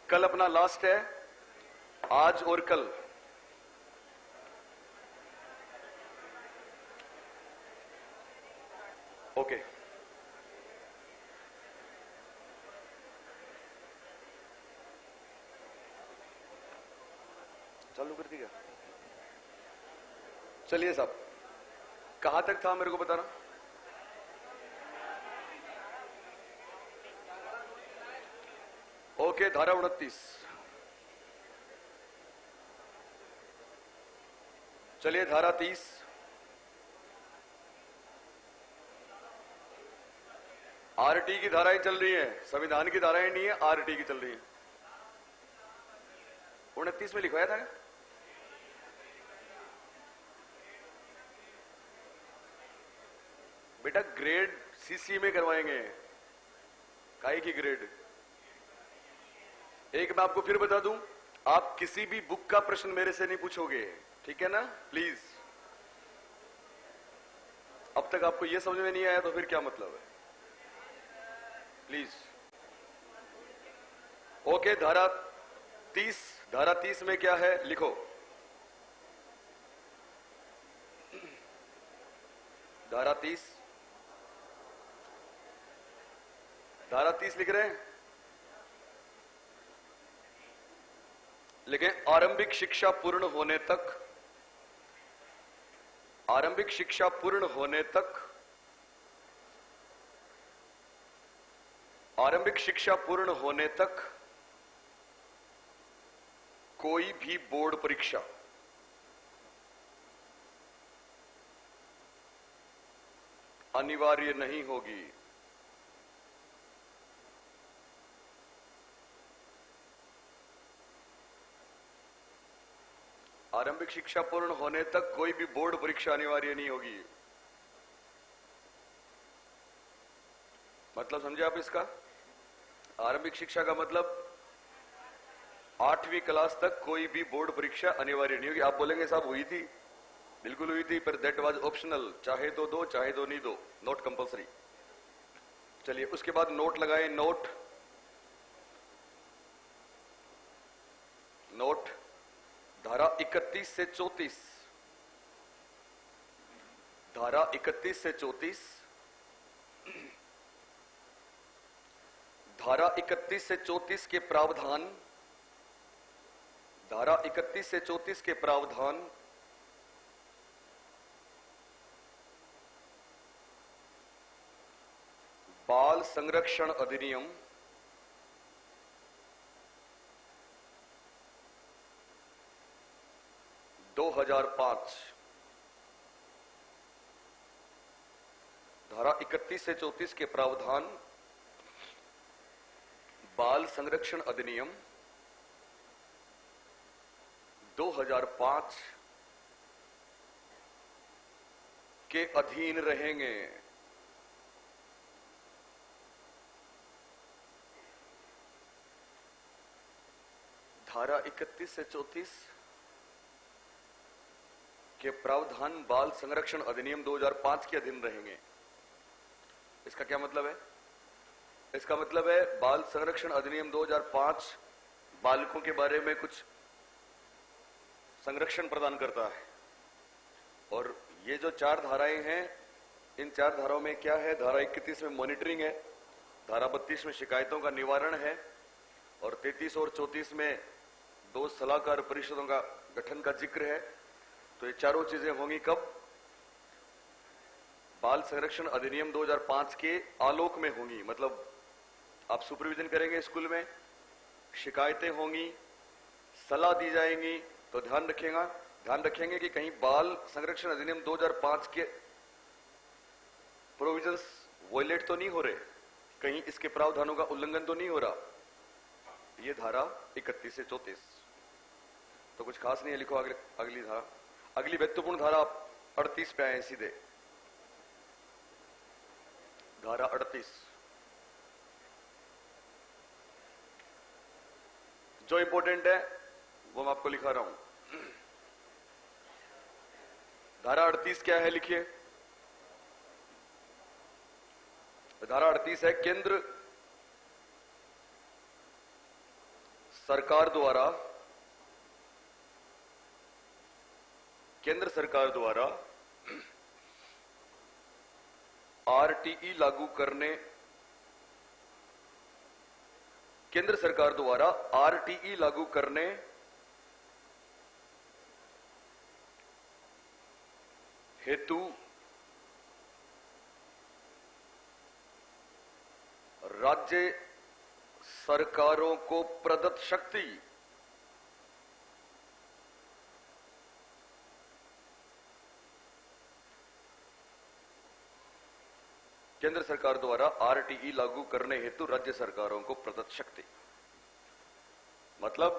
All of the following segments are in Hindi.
कल अपना लास्ट है, आज और कल। ओके, चालू कर दी क्या? चलिए साहब, कहां तक था मेरे को बताना। ओके, धारा 29। चलिए धारा 30। आरटी की धाराएं चल रही हैं, संविधान की धाराएं नहीं है, आरटी की चल रही है। 29 में लिखवाया था। बेटा ग्रेड सीसी में करवाएंगे, काहे की ग्रेड। एक मैं आपको फिर बता दूं, आप किसी भी बुक का प्रश्न मेरे से नहीं पूछोगे, ठीक है ना, प्लीज। अब तक आपको यह समझ में नहीं आया तो फिर क्या मतलब है, प्लीज। ओके, धारा 30। धारा 30 में क्या है लिखो। धारा 30, धारा 30 लिख रहे हैं। लेकिन आरंभिक शिक्षा पूर्ण होने तक, आरंभिक शिक्षा पूर्ण होने तक, आरंभिक शिक्षा पूर्ण होने तक कोई भी बोर्ड परीक्षा अनिवार्य नहीं होगी। आरंभिक शिक्षा पूर्ण होने तक कोई भी बोर्ड परीक्षा अनिवार्य नहीं होगी। मतलब समझे आप इसका? आरंभिक शिक्षा का मतलब 8वीं क्लास तक कोई भी बोर्ड परीक्षा अनिवार्य नहीं होगी। आप बोलेंगे साहब हुई थी, बिल्कुल हुई थी, पर दैट वाज ऑप्शनल, चाहे तो दो चाहे तो नहीं दो, नॉट कंपलसरी। चलिए उसके बाद नोट लगाएं। नोट, नोट धारा 31 से 34, धारा 31 से 34, धारा 31 से 34 के प्रावधान, धारा 31 से 34 के प्रावधान बाल संरक्षण अधिनियम 2005, धारा 31 से 34 के प्रावधान बाल संरक्षण अधिनियम 2005 के अधीन रहेंगे। धारा 31 से 34 के प्रावधान बाल संरक्षण अधिनियम 2005 के अधीन रहेंगे। इसका क्या मतलब है? इसका मतलब है बाल संरक्षण अधिनियम 2005 बालकों के बारे में कुछ संरक्षण प्रदान करता है। और ये जो 4 धाराएं हैं, इन 4 धाराओं में क्या है? धारा 31 में मॉनिटरिंग है, धारा 32 में शिकायतों का निवारण है, और 33 और 34 में 2 सलाहकार परिषदों का गठन का जिक्र है। तो ये चारों चीजें होंगी कब? बाल संरक्षण अधिनियम 2005 के आलोक में होंगी। मतलब आप सुपरविजन करेंगे स्कूल में, शिकायतें होंगी, सलाह दी जाएंगी, तो ध्यान रखेंगे कि कहीं बाल संरक्षण अधिनियम 2005 के प्रोविजंस वॉयलेट तो नहीं हो रहे, कहीं इसके प्रावधानों का उल्लंघन तो नहीं हो रहा। ये धारा 31 से 34। तो कुछ खास नहीं है, लिखो अगली धारा। अगली महत्वपूर्ण धारा 38 पे आए सीधे। धारा 38 जो इंपॉर्टेंट है वो मैं आपको लिखा रहा हूं। धारा 38 क्या है लिखिए। धारा 38 है, केंद्र सरकार द्वारा, केंद्र सरकार द्वारा आरटीई लागू करने, केंद्र सरकार द्वारा आरटीई लागू करने हेतु राज्य सरकारों को प्रदत्त शक्ति केंद्र सरकार द्वारा आरटीई लागू करने हेतु राज्य सरकारों को प्रदत्त शक्ति, मतलब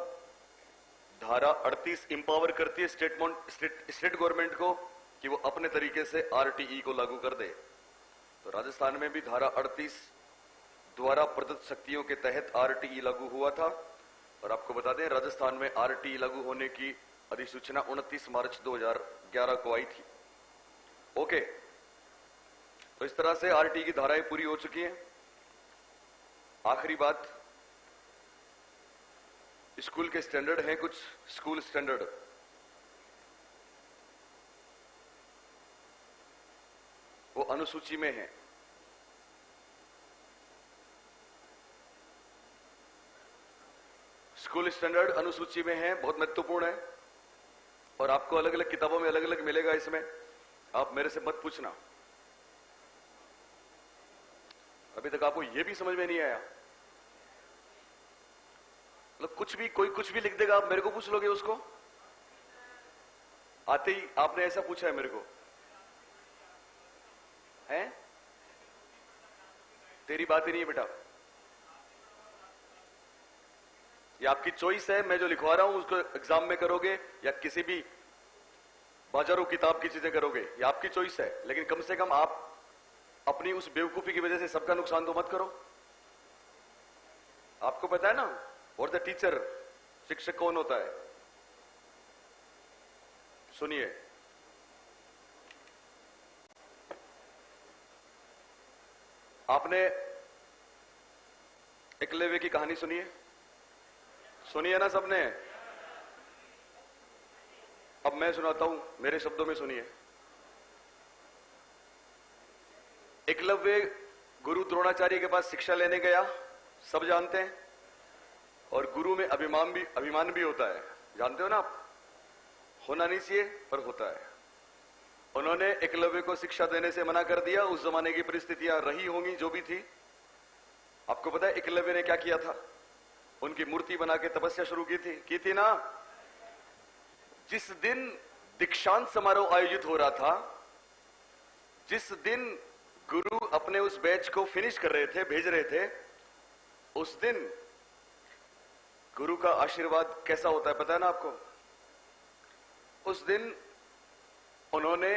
धारा 38 इंपावर करती है स्टेट गवर्नमेंट को कि वो अपने तरीके से आरटीई को लागू कर दे। तो राजस्थान में भी धारा 38 द्वारा प्रदत्त शक्तियों के तहत आरटीई लागू हुआ था। और आपको बता दें, राजस्थान में आरटीई लागू होने की अधिसूचना 29 मार्च 2011 को आई थी। ओके, तो इस तरह से आरटीई की धाराएं पूरी हो चुकी हैं। आखिरी बात, स्कूल के स्टैंडर्ड हैं, कुछ स्कूल स्टैंडर्ड। वो अनुसूची में है। स्कूल स्टैंडर्ड अनुसूची में है, बहुत महत्वपूर्ण है और आपको अलग अलग किताबों में अलग अलग मिलेगा। इसमें आप मेरे से मत पूछना, अभी तक आपको यह भी समझ में नहीं आया। मतलब कुछ भी, कोई कुछ भी लिख देगा, आप मेरे को पूछ लोगे उसको? आते ही आपने ऐसा पूछा है मेरे को, है? तेरी बात ही नहीं है बेटा, ये आपकी चॉइस है। मैं जो लिखवा रहा हूं उसको एग्जाम में करोगे या किसी भी बाजारों किताब की चीजें करोगे, ये आपकी चॉइस है। लेकिन कम से कम आप अपनी उस बेवकूफी की वजह से सबका नुकसान तो मत करो। आपको पता है ना, और द टीचर, शिक्षक कौन होता है? सुनिए, आपने एकलव्य की कहानी सुनी है? सुनिए ना सबने? अब मैं सुनाता हूं, मेरे शब्दों में सुनिए। एकलव्य गुरु द्रोणाचार्य के पास शिक्षा लेने गया, सब जानते हैं। और गुरु में अभिमान भी होता है, जानते हो ना आप? होना नहीं चाहिए पर होता है। उन्होंने एकलव्य को शिक्षा देने से मना कर दिया। उस जमाने की परिस्थितियां रही होंगी जो भी थी। आपको पता है एकलव्य ने क्या किया था? उनकी मूर्ति बना के तपस्या शुरू की थी ना। जिस दिन दीक्षांत समारोह आयोजित हो रहा था, जिस दिन गुरु अपने उस बैच को फिनिश कर रहे थे, भेज रहे थे, उस दिन गुरु का आशीर्वाद कैसा होता है पता है ना आपको? उस दिन उन्होंने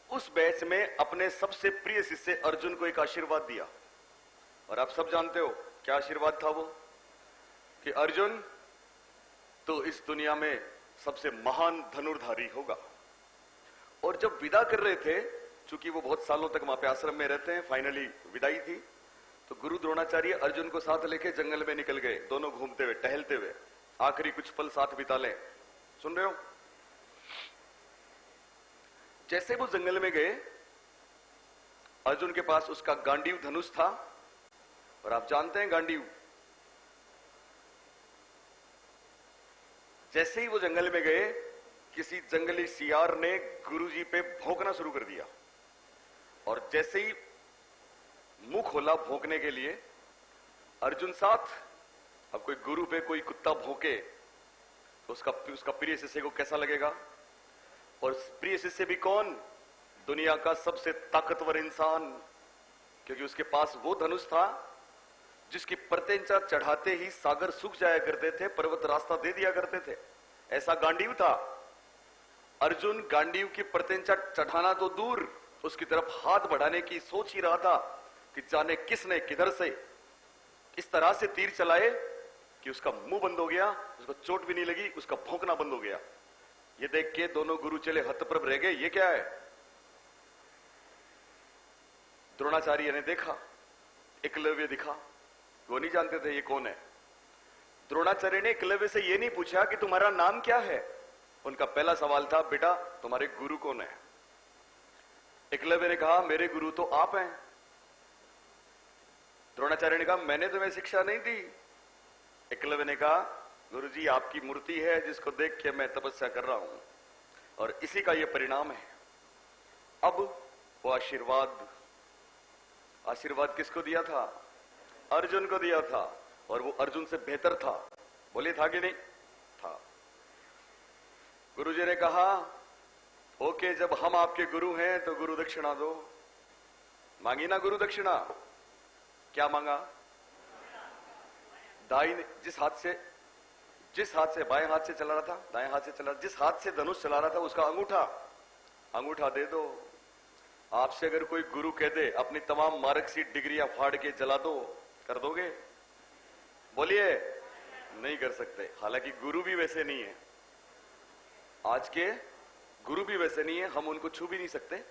उस बैच में अपने सबसे प्रिय शिष्य अर्जुन को एक आशीर्वाद दिया। और आप सब जानते हो क्या आशीर्वाद था वो? कि अर्जुन तो इस दुनिया में सबसे महान धनुर्धारी होगा। और जब विदा कर रहे थे, चूंकि वो बहुत सालों तक वहां पे आश्रम में रहते हैं, फाइनली विदाई थी, तो गुरु द्रोणाचार्य अर्जुन को साथ लेके जंगल में निकल गए, दोनों घूमते हुए, टहलते हुए, आखिरी कुछ पल साथ बिता लें। सुन रहे हो? जैसे वो जंगल में गए, अर्जुन के पास उसका गांडीव धनुष था। और आप जानते हैं गांडीव, जैसे ही वो जंगल में गए, किसी जंगली सियार ने गुरुजी पे भौंकना शुरू कर दिया। और जैसे ही मुंह खोला भौंकने के लिए, अर्जुन साथ। अब कोई गुरु पे कोई कुत्ता भौंके तो उसका प्रिय शिष्य को कैसा लगेगा? और प्रिय शिष्य भी कौन? दुनिया का सबसे ताकतवर इंसान, क्योंकि उसके पास वो धनुष था जिसकी प्रत्यंचा चढ़ाते ही सागर सूख जाया करते थे, पर्वत रास्ता दे दिया करते थे। ऐसा गांडीव था। अर्जुन गांडीव की प्रत्यंचा चढ़ाना तो दूर, उसकी तरफ हाथ बढ़ाने की सोच ही रहा था कि जाने किसने किधर से इस तरह से तीर चलाए कि उसका मुंह बंद हो गया, उसको चोट भी नहीं लगी, उसका भौंकना बंद हो गया। ये देख के दोनों गुरु चले हतप्रभ रह गए, ये क्या है? द्रोणाचार्य ने देखा, एकलव्य दिखा, वो नहीं जानते थे ये कौन है। द्रोणाचार्य ने एकलव्य से यह नहीं पूछा कि तुम्हारा नाम क्या है। उनका पहला सवाल था, बेटा तुम्हारे गुरु कौन है। एकलव्य ने कहा, मेरे गुरु तो आप हैं। द्रोणाचार्य ने कहा, मैंने तुम्हें शिक्षा नहीं दी। एकलव्य ने कहा, गुरुजी आपकी मूर्ति है जिसको देख के मैं तपस्या कर रहा हूं और इसी का यह परिणाम है। अब वो आशीर्वाद किसको दिया था? अर्जुन को दिया था, और वो अर्जुन से बेहतर था। बोले था कि नहीं था? गुरुजी ने कहा, ओके जब हम आपके गुरु हैं तो गुरु दक्षिणा दो। मांगी ना गुरु दक्षिणा? क्या मांगा? दाहिने जिस हाथ से बाएं हाथ से चला रहा था, दाएं हाथ से चला, जिस हाथ से धनुष चला रहा था उसका अंगूठा दे दो। आपसे अगर कोई गुरु कह दे अपनी तमाम मार्कशीट डिग्रियां फाड़ के जला दो, कर दोगे? बोलिए, नहीं कर सकते। हालांकि गुरु भी वैसे नहीं है, आज के गुरु भी वैसे नहीं है, हम उनको छू भी नहीं सकते।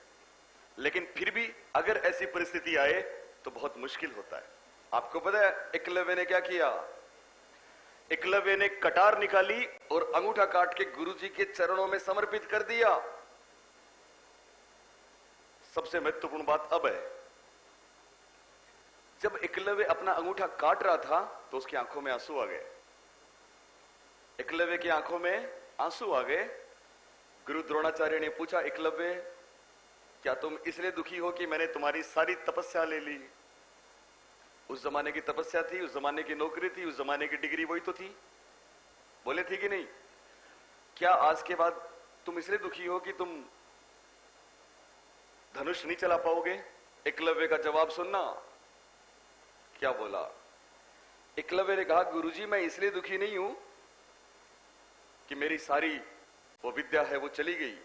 लेकिन फिर भी अगर ऐसी परिस्थिति आए तो बहुत मुश्किल होता है। आपको पता है एकलव्य ने क्या किया? एकलव्य ने कटार निकाली और अंगूठा काट के गुरुजी के चरणों में समर्पित कर दिया। सबसे महत्वपूर्ण बात अब है, जब एकलव्य अपना अंगूठा काट रहा था तो उसकी आंखों में आंसू आ गए। एकलव्य की आंखों में आंसू आ गए। गुरु द्रोणाचार्य ने पूछा, एकलव्य क्या तुम इसलिए दुखी हो कि मैंने तुम्हारी सारी तपस्या ले ली? उस जमाने की तपस्या थी, उस जमाने की नौकरी थी, उस जमाने की डिग्री वही तो थी। बोले थी कि नहीं? क्या आज के बाद तुम इसलिए दुखी हो कि तुम धनुष नहीं चला पाओगे? एकलव्य का जवाब सुनना, क्या बोला? एकलव्य ने कहा, गुरुजी मैं इसलिए दुखी नहीं हूं कि मेरी सारी वो विद्या है वो चली गई,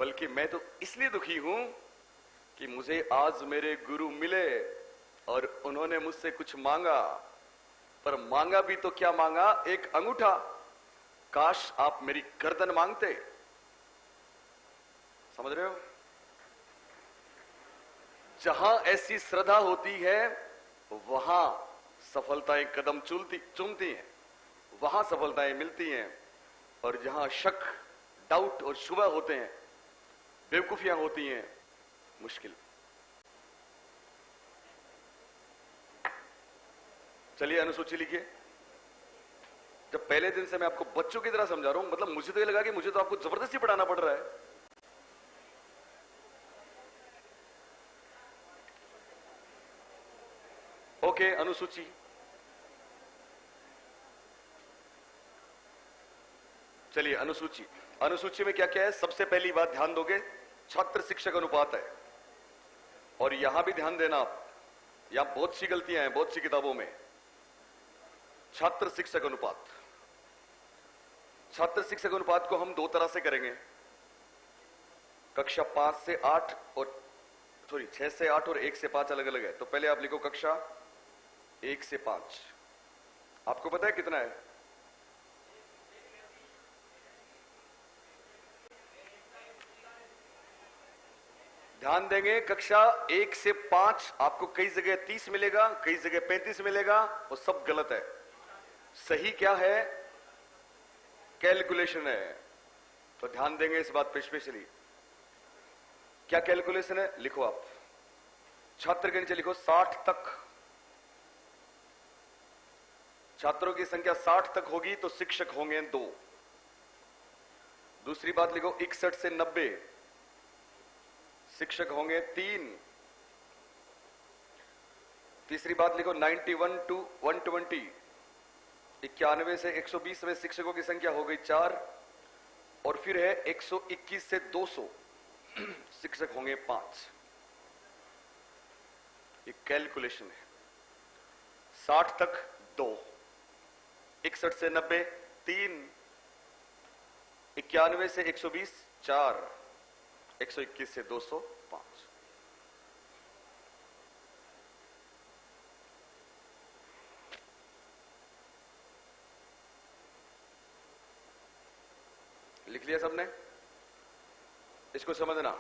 बल्कि मैं तो इसलिए दुखी हूं कि मुझे आज मेरे गुरु मिले और उन्होंने मुझसे कुछ मांगा, पर मांगा भी तो क्या मांगा? एक अंगूठा। काश आप मेरी गर्दन मांगते। समझ रहे हो? जहां ऐसी श्रद्धा होती है वहां सफलताएं कदम चूमती हैं, वहां सफलताएं मिलती हैं। और जहां शक, डाउट और शुबह होते हैं, बेवकूफियां होती हैं, मुश्किल। चलिए अनुसूची लिखिए। जब पहले दिन से मैं आपको बच्चों की तरह समझा रहा हूं, मतलब मुझे तो ये लगा कि मुझे तो आपको जबरदस्ती पढ़ाना पड़ रहा है। ओके, अनुसूची। चलिए अनुसूची में क्या क्या है? सबसे पहली बात ध्यान दोगे, छात्र शिक्षक अनुपात है। और यहां भी ध्यान देना आप, यहां बहुत सी गलतियां हैं बहुत सी किताबों में। छात्र शिक्षक अनुपात, छात्र शिक्षक अनुपात को हम दो तरह से करेंगे। कक्षा 5 से 8 और 6 से 8 और 1 से 5 अलग अलग है। तो पहले आप लिखो कक्षा 1 से 5। आपको पता है कितना है? ध्यान देंगे, कक्षा 1 से 5 आपको कई जगह 30 मिलेगा, कई जगह 35 मिलेगा, वो सब गलत है। सही क्या है? कैलकुलेशन है। तो ध्यान देंगे इस बात पे स्पेशली। क्या कैलकुलेशन है? लिखो आप, छात्र के नीचे लिखो 60 तक। छात्रों की संख्या 60 तक होगी तो शिक्षक होंगे 2। दूसरी बात लिखो 61 से 90, शिक्षक होंगे 3। तीसरी बात लिखो 91 टू 120, 91 से 120 में शिक्षकों की संख्या हो गई 4। और फिर है 121 से 200, शिक्षक होंगे 5। ये कैलकुलेशन है। 60 तक 2, 61 से 90 3, 91 से 120 4, 121 से 200 5। लिख लिया सबने? इसको समझना।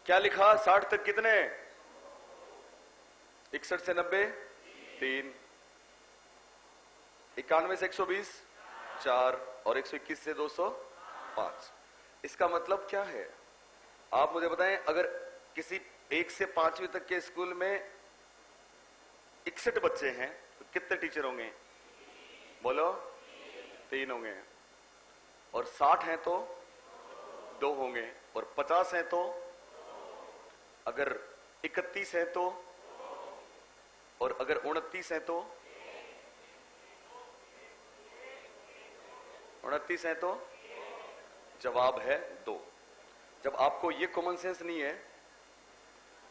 क्या लिखा? 60 तक कितने? 61 से 90 3, 91 से 120 4 और 121 से 205। इसका मतलब क्या है आप मुझे बताएं। अगर किसी 1 से 5वीं तक के स्कूल में 61 बच्चे हैं तो कितने टीचर होंगे? बोलो 3 होंगे। और 60 हैं तो 2 होंगे। और 50 हैं तो, अगर 31 हैं तो, और अगर 29 हैं तो, 29 हैं तो जवाब है 2। जब आपको ये कॉमन सेंस नहीं है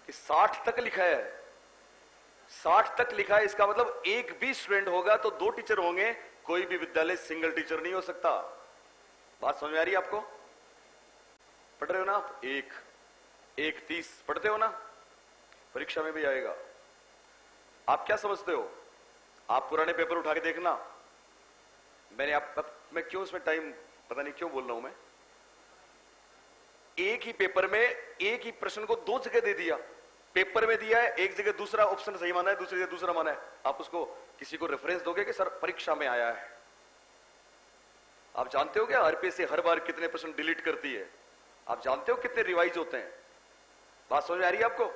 कि 60 तक लिखा है, 60 तक लिखा है, इसका मतलब एक भी स्टूडेंट होगा तो 2 टीचर होंगे। कोई भी विद्यालय सिंगल टीचर नहीं हो सकता। बात समझ में आ रही है आपको? पढ़ रहे हो ना आप? 1 30 पढ़ते हो ना? परीक्षा में भी आएगा। आप क्या समझते हो? आप पुराने पेपर उठा के देखना। मैं क्यों इसमें टाइम पता नहीं क्यों बोल रहा हूं। मैं एक ही पेपर में एक ही प्रश्न को 2 जगह दे दिया। पेपर में दिया है, एक जगह दूसरा ऑप्शन सही माना है, दूसरी जगह दूसरा माना है। आप उसको किसी को रेफरेंस दोगे कि सर परीक्षा में आया है? आप जानते हो क्या आरपीएससी हर बार कितने प्रश्न डिलीट करती है? आप जानते हो कितने रिवाइज होते हैं? बात समझ में आ रही है आपको?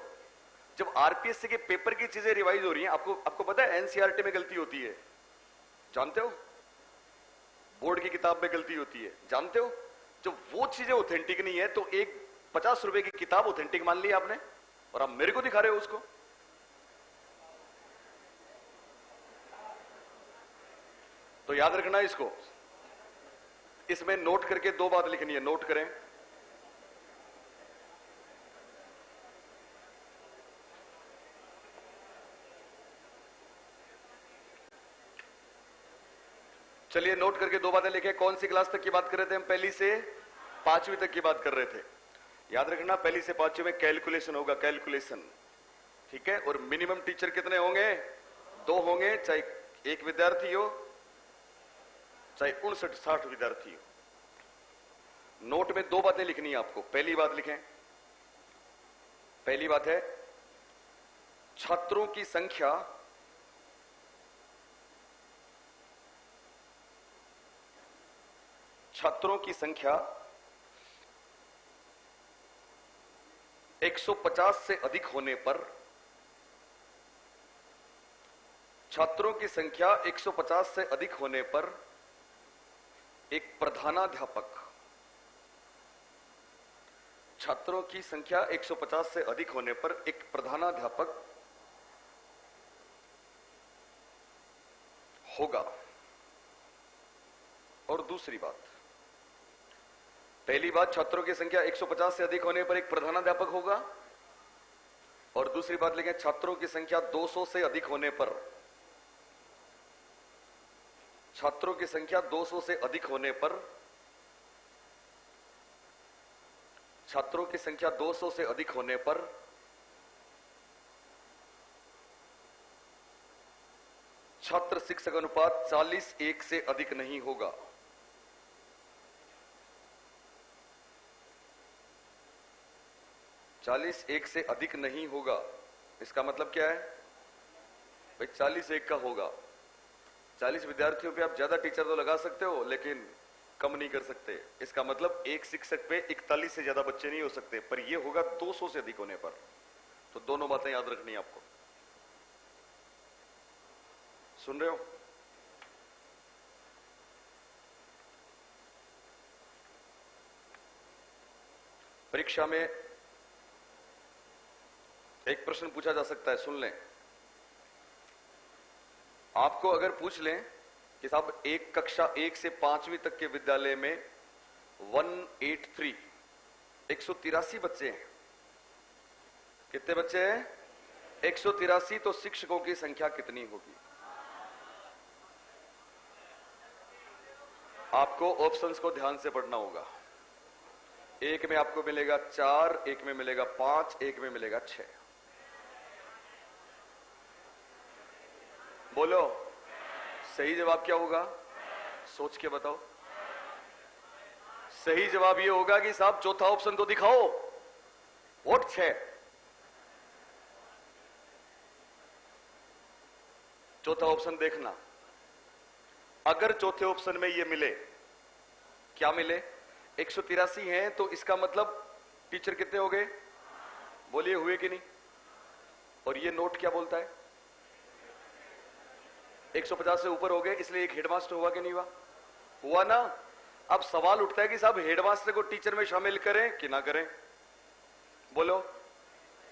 जब आरपीएससी के पेपर की चीजें रिवाइज हो रही हैं, आपको पता है एनसीईआरटी में गलती होती है, जानते हो? बोर्ड की किताब में गलती होती है, जानते हो? जब वो चीजें ऑथेंटिक नहीं है तो एक 50 रुपए की किताब ऑथेंटिक मान ली आपने और आप मेरे को दिखा रहे हो उसको। तो याद रखना इसको। इसमें नोट करके 2 बात लिखनी है, नोट करें। चलिए नोट करके 2 बातें लिखे। कौन सी क्लास तक की बात कर रहे थे हम? 1 से 5वीं तक की बात कर रहे थे। याद रखना 1 से 5वीं में कैलकुलेशन होगा, कैलकुलेशन, ठीक है? और मिनिमम टीचर कितने होंगे? 2 होंगे, चाहे एक विद्यार्थी हो चाहे 59-60 विद्यार्थी हो। नोट में 2 बातें लिखनी है आपको। पहली बात लिखें, पहली बात है छात्रों की संख्या छात्रों की संख्या 150 से अधिक होने पर, छात्रों की संख्या 150 से अधिक होने पर एक प्रधानाध्यापक, छात्रों की संख्या 150 से अधिक होने पर एक प्रधानाध्यापक होगा। और दूसरी बात, पहली बात छात्रों की संख्या 150 से अधिक होने पर एक प्रधानाध्यापक होगा, और दूसरी बात लिखें छात्रों की संख्या 200 से अधिक होने पर, छात्रों की संख्या 200 से अधिक होने पर, छात्रों की संख्या 200 से अधिक होने पर छात्र शिक्षक अनुपात 40:1 से अधिक नहीं होगा। चालीस 1 से अधिक नहीं होगा। इसका मतलब क्या है भाई? 40:1 का होगा। 40 विद्यार्थियों पे आप ज्यादा टीचर तो लगा सकते हो लेकिन कम नहीं कर सकते। इसका मतलब एक शिक्षक पे 41 से ज्यादा बच्चे नहीं हो सकते, पर यह होगा 200 से अधिक होने पर। तो दोनों बातें याद रखनी है आपको। सुन रहे हो? परीक्षा में एक प्रश्न पूछा जा सकता है, सुन लें। आपको अगर पूछ लें कि साहब एक कक्षा 1 से 5वीं तक के विद्यालय में 183 183 बच्चे हैं। कितने बच्चे हैं? 183। तो शिक्षकों की संख्या कितनी होगी? आपको ऑप्शंस को ध्यान से पढ़ना होगा। एक में आपको मिलेगा 4, एक में मिलेगा 5, एक में मिलेगा 6। बोलो सही जवाब क्या होगा? सोच के बताओ। सही जवाब ये होगा कि साहब चौथा ऑप्शन तो दिखाओ। वोट 6। चौथा ऑप्शन देखना, अगर चौथे ऑप्शन में ये मिले, क्या मिले, 183 है, तो इसका मतलब टीचर कितने हो गए, बोलिए हुए कि नहीं। और ये नोट क्या बोलता है, 150 से ऊपर हो गए, इसलिए एक हेडमास्टर हुआ कि नहीं हुआ, हुआ ना। अब सवाल उठता है कि साहब हेडमास्टर को टीचर में शामिल करें कि ना करें, बोलो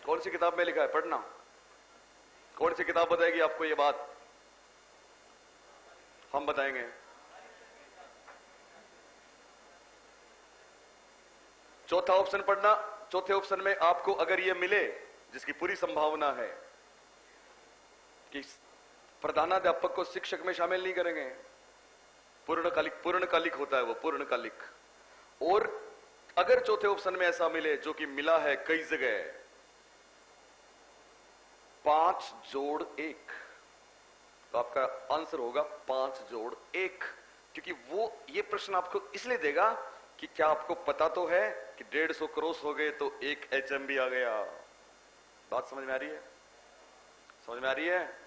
कौन सी किताब में लिखा है, पढ़ना, कौन सी किताब बताएगी आपको ये बात, हम बताएंगे। चौथा ऑप्शन पढ़ना, चौथे ऑप्शन में आपको अगर ये मिले, जिसकी पूरी संभावना है कि प्रधानाध्यापक को शिक्षक में शामिल नहीं करेंगे, पूर्णकालिक होता है वो, पूर्णकालिक। और अगर चौथे ऑप्शन में ऐसा मिले, जो कि मिला है कई जगह, 5 जोड़ 1, तो आपका आंसर होगा 5 जोड़ 1, क्योंकि वो ये प्रश्न आपको इसलिए देगा कि क्या आपको पता तो है कि 150 क्रॉस हो गए तो 1 HMB आ गया। बात समझ में आ रही है, समझ में आ रही है,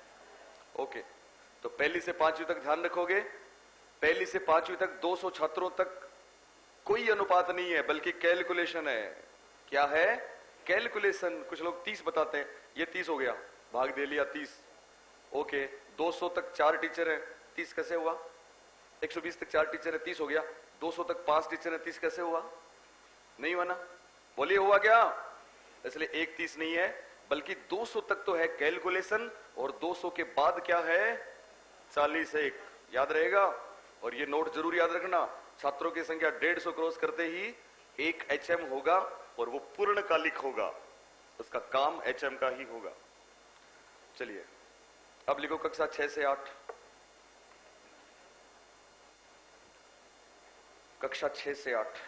ओके। तो पहली से पांचवी तक ध्यान रखोगे, पहली से पांचवी तक 200 छात्रों तक कोई अनुपात नहीं है, बल्कि कैलकुलेशन है। क्या है, कैलकुलेशन। कुछ लोग 30 बताते हैं, ये 30 हो गया, भाग दे लिया 30, ओके। 200 तक 4 टीचर है, 30 कैसे हुआ, 120 तक 4 टीचर है, 30 हो गया। 200 तक 5 टीचर है, 30 कैसे हुआ, नहीं हुआ ना, बोलिए हुआ क्या। इसलिए 1 30 नहीं है, बल्कि 200 तक तो है कैलकुलेशन, और 200 के बाद क्या है, 40 1, याद रहेगा। और ये नोट जरूर याद रखना, छात्रों की संख्या 150 क्रॉस करते ही 1 HM होगा, और वो पूर्णकालिक होगा, उसका काम HM का ही होगा। चलिए अब लिखो कक्षा 6 से 8, कक्षा 6 से 8।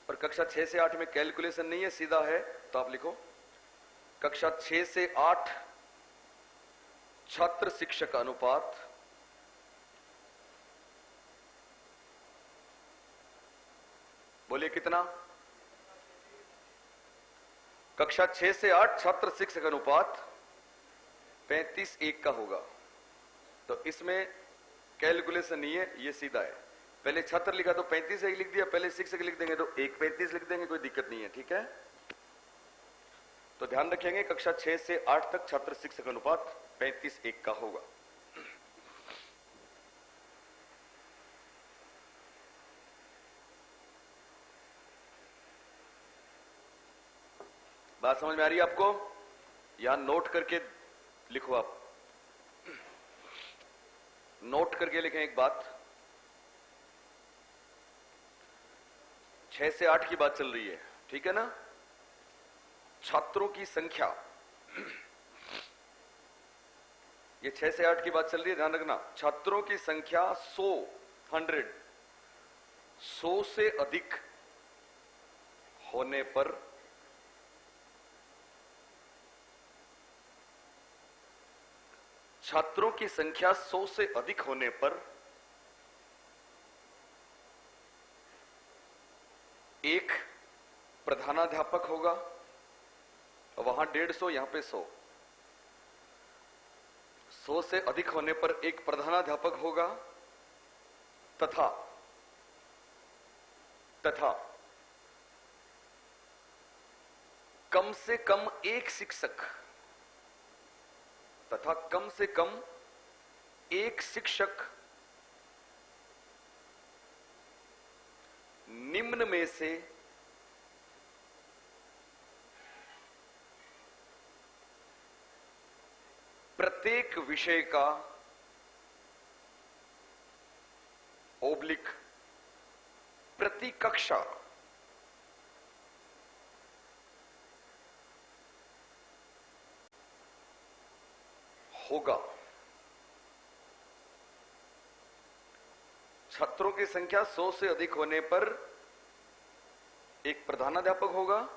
और कक्षा 6 से 8 में कैलकुलेशन नहीं है, सीधा है, तो आप लिखो कक्षा 6 से 8 छात्र शिक्षक अनुपात बोलिए कितना, कक्षा 6 से 8 छात्र शिक्षक अनुपात 35:1 का होगा। तो इसमें कैलकुलेशन नहीं है, ये सीधा है। पहले छात्र लिखा तो 35:1 लिख दिया, पहले शिक्षक लिख देंगे तो 1:35 लिख देंगे, कोई दिक्कत नहीं है, ठीक है। तो ध्यान रखेंगे कक्षा 6 से 8 तक छात्र शिक्षक अनुपात 35:1 का होगा। बात समझ में आ रही है आपको, यहां नोट करके लिखो, आप नोट करके लिखें एक बात। 6 से 8 की बात चल रही है, ठीक है ना। छात्रों की संख्या, ये 6 से 8 की बात चल रही है, ध्यान रखना। छात्रों की संख्या 100 से अधिक होने पर छात्रों की संख्या 100 से अधिक होने पर एक प्रधानाध्यापक होगा, वहां 150, यहां पे 100। 100 से अधिक होने पर एक प्रधानाध्यापक होगा, तथा कम से कम एक शिक्षक, तथा कम से कम एक शिक्षक निम्न में से प्रत्येक विषय का ओब्लिक प्रति कक्षा होगा। छात्रों की संख्या 100 से अधिक होने पर एक प्रधानाध्यापक होगा,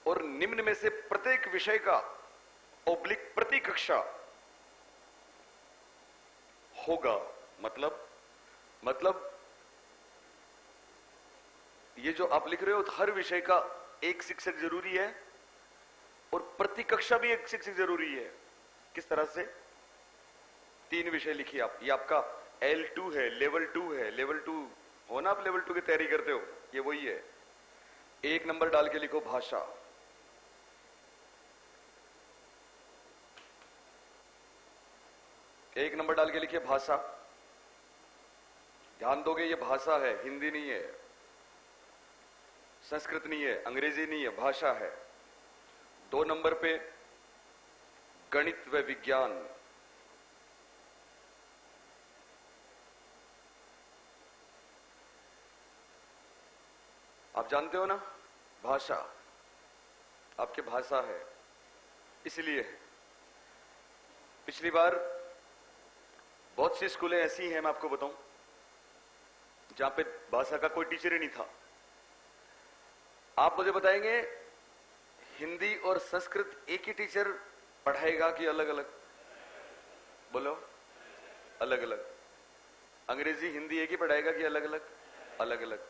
और निम्न में से प्रत्येक विषय का ओब्लिक प्रति कक्षा होगा। मतलब ये जो आप लिख रहे हो, हर विषय का एक शिक्षक जरूरी है, और प्रति कक्षा भी एक शिक्षक जरूरी है। किस तरह से? 3 विषय लिखिए आप। ये आपका L2 है, लेवल 2 है। लेवल 2 हो ना, आप लेवल 2 की तैयारी करते हो, ये वही है। 1 नंबर डाल के लिखो भाषा। एक नंबर डाल के लिखिए भाषा। ध्यान दोगे, ये भाषा है, हिंदी नहीं है, संस्कृत नहीं है, अंग्रेजी नहीं है, भाषा है। 2 नंबर पे गणित व विज्ञान। आप जानते हो ना, भाषा आपकी भाषा है, इसलिए है। पिछली बार बहुत सी स्कूलें ऐसी हैं, मैं आपको बताऊं, जहां पे भाषा का कोई टीचर ही नहीं था। आप मुझे बताएंगे हिंदी और संस्कृत एक ही टीचर पढ़ाएगा कि अलग अलग? बोलो, अलग अलग। अंग्रेजी हिंदी एक ही पढ़ाएगा कि अलग अलग? अलग अलग।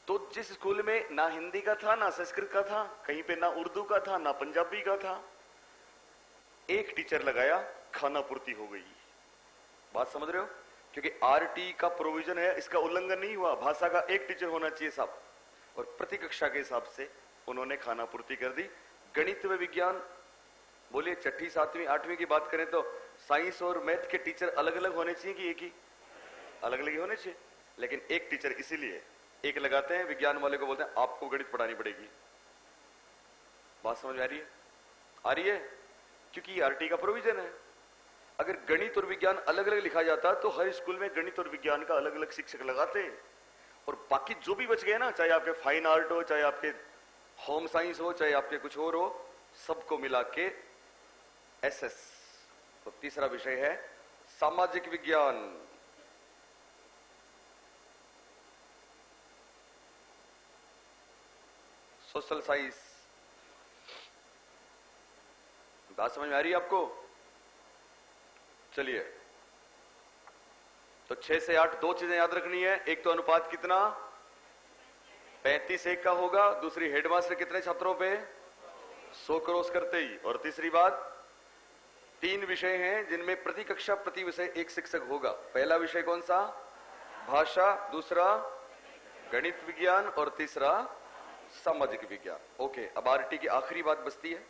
तो जिस स्कूल में ना हिंदी का था ना संस्कृत का था, कहीं पे ना उर्दू का था ना पंजाबी का था, एक टीचर लगाया, खाना पूर्ति हो गई। बात समझ रहे हो? क्योंकि आरटी का प्रोविजन है, इसका उल्लंघन नहीं हुआ। भाषा का एक टीचर होना चाहिए साहब, और प्रति कक्षा के हिसाब से उन्होंने खाना पूर्ति कर दी। गणित व विज्ञान, बोलिए छठी 7वीं 8वीं की बात करें तो साइंस और मैथ के टीचर अलग अलग होने चाहिए कि एक ही? अलग अलग ही होने चाहिए, लेकिन एक टीचर इसीलिए एक लगाते हैं। विज्ञान वाले को बोलते हैं आपको गणित पढ़ानी पड़ेगी। बात समझ में आ रही है? आ रही है? क्योंकि आरटी का प्रोविजन है। अगर गणित और विज्ञान अलग अलग लिखा जाता तो हर स्कूल में गणित और विज्ञान का अलग अलग शिक्षक लगाते, और बाकी जो भी बच गए ना, चाहे आपके फाइन आर्ट हो, चाहे आपके होम साइंस हो, चाहे आपके कुछ और हो, सबको मिला के एसएस। तो तीसरा विषय है सामाजिक विज्ञान। Social science. बात समझ में आ रही है आपको? चलिए, तो 6 से 8 2 चीजें याद रखनी है। एक तो अनुपात कितना 35:1 का होगा, दूसरी हेडमास्टर कितने छात्रों पे 100 क्रॉस करते ही, और तीसरी बात 3 विषय हैं जिनमें प्रति कक्षा प्रति विषय एक शिक्षक होगा। पहला विषय कौन सा? भाषा, दूसरा गणित विज्ञान, और तीसरा सामाजिक विज्ञान। ओके, अब आरटी की आखिरी बात बचती है।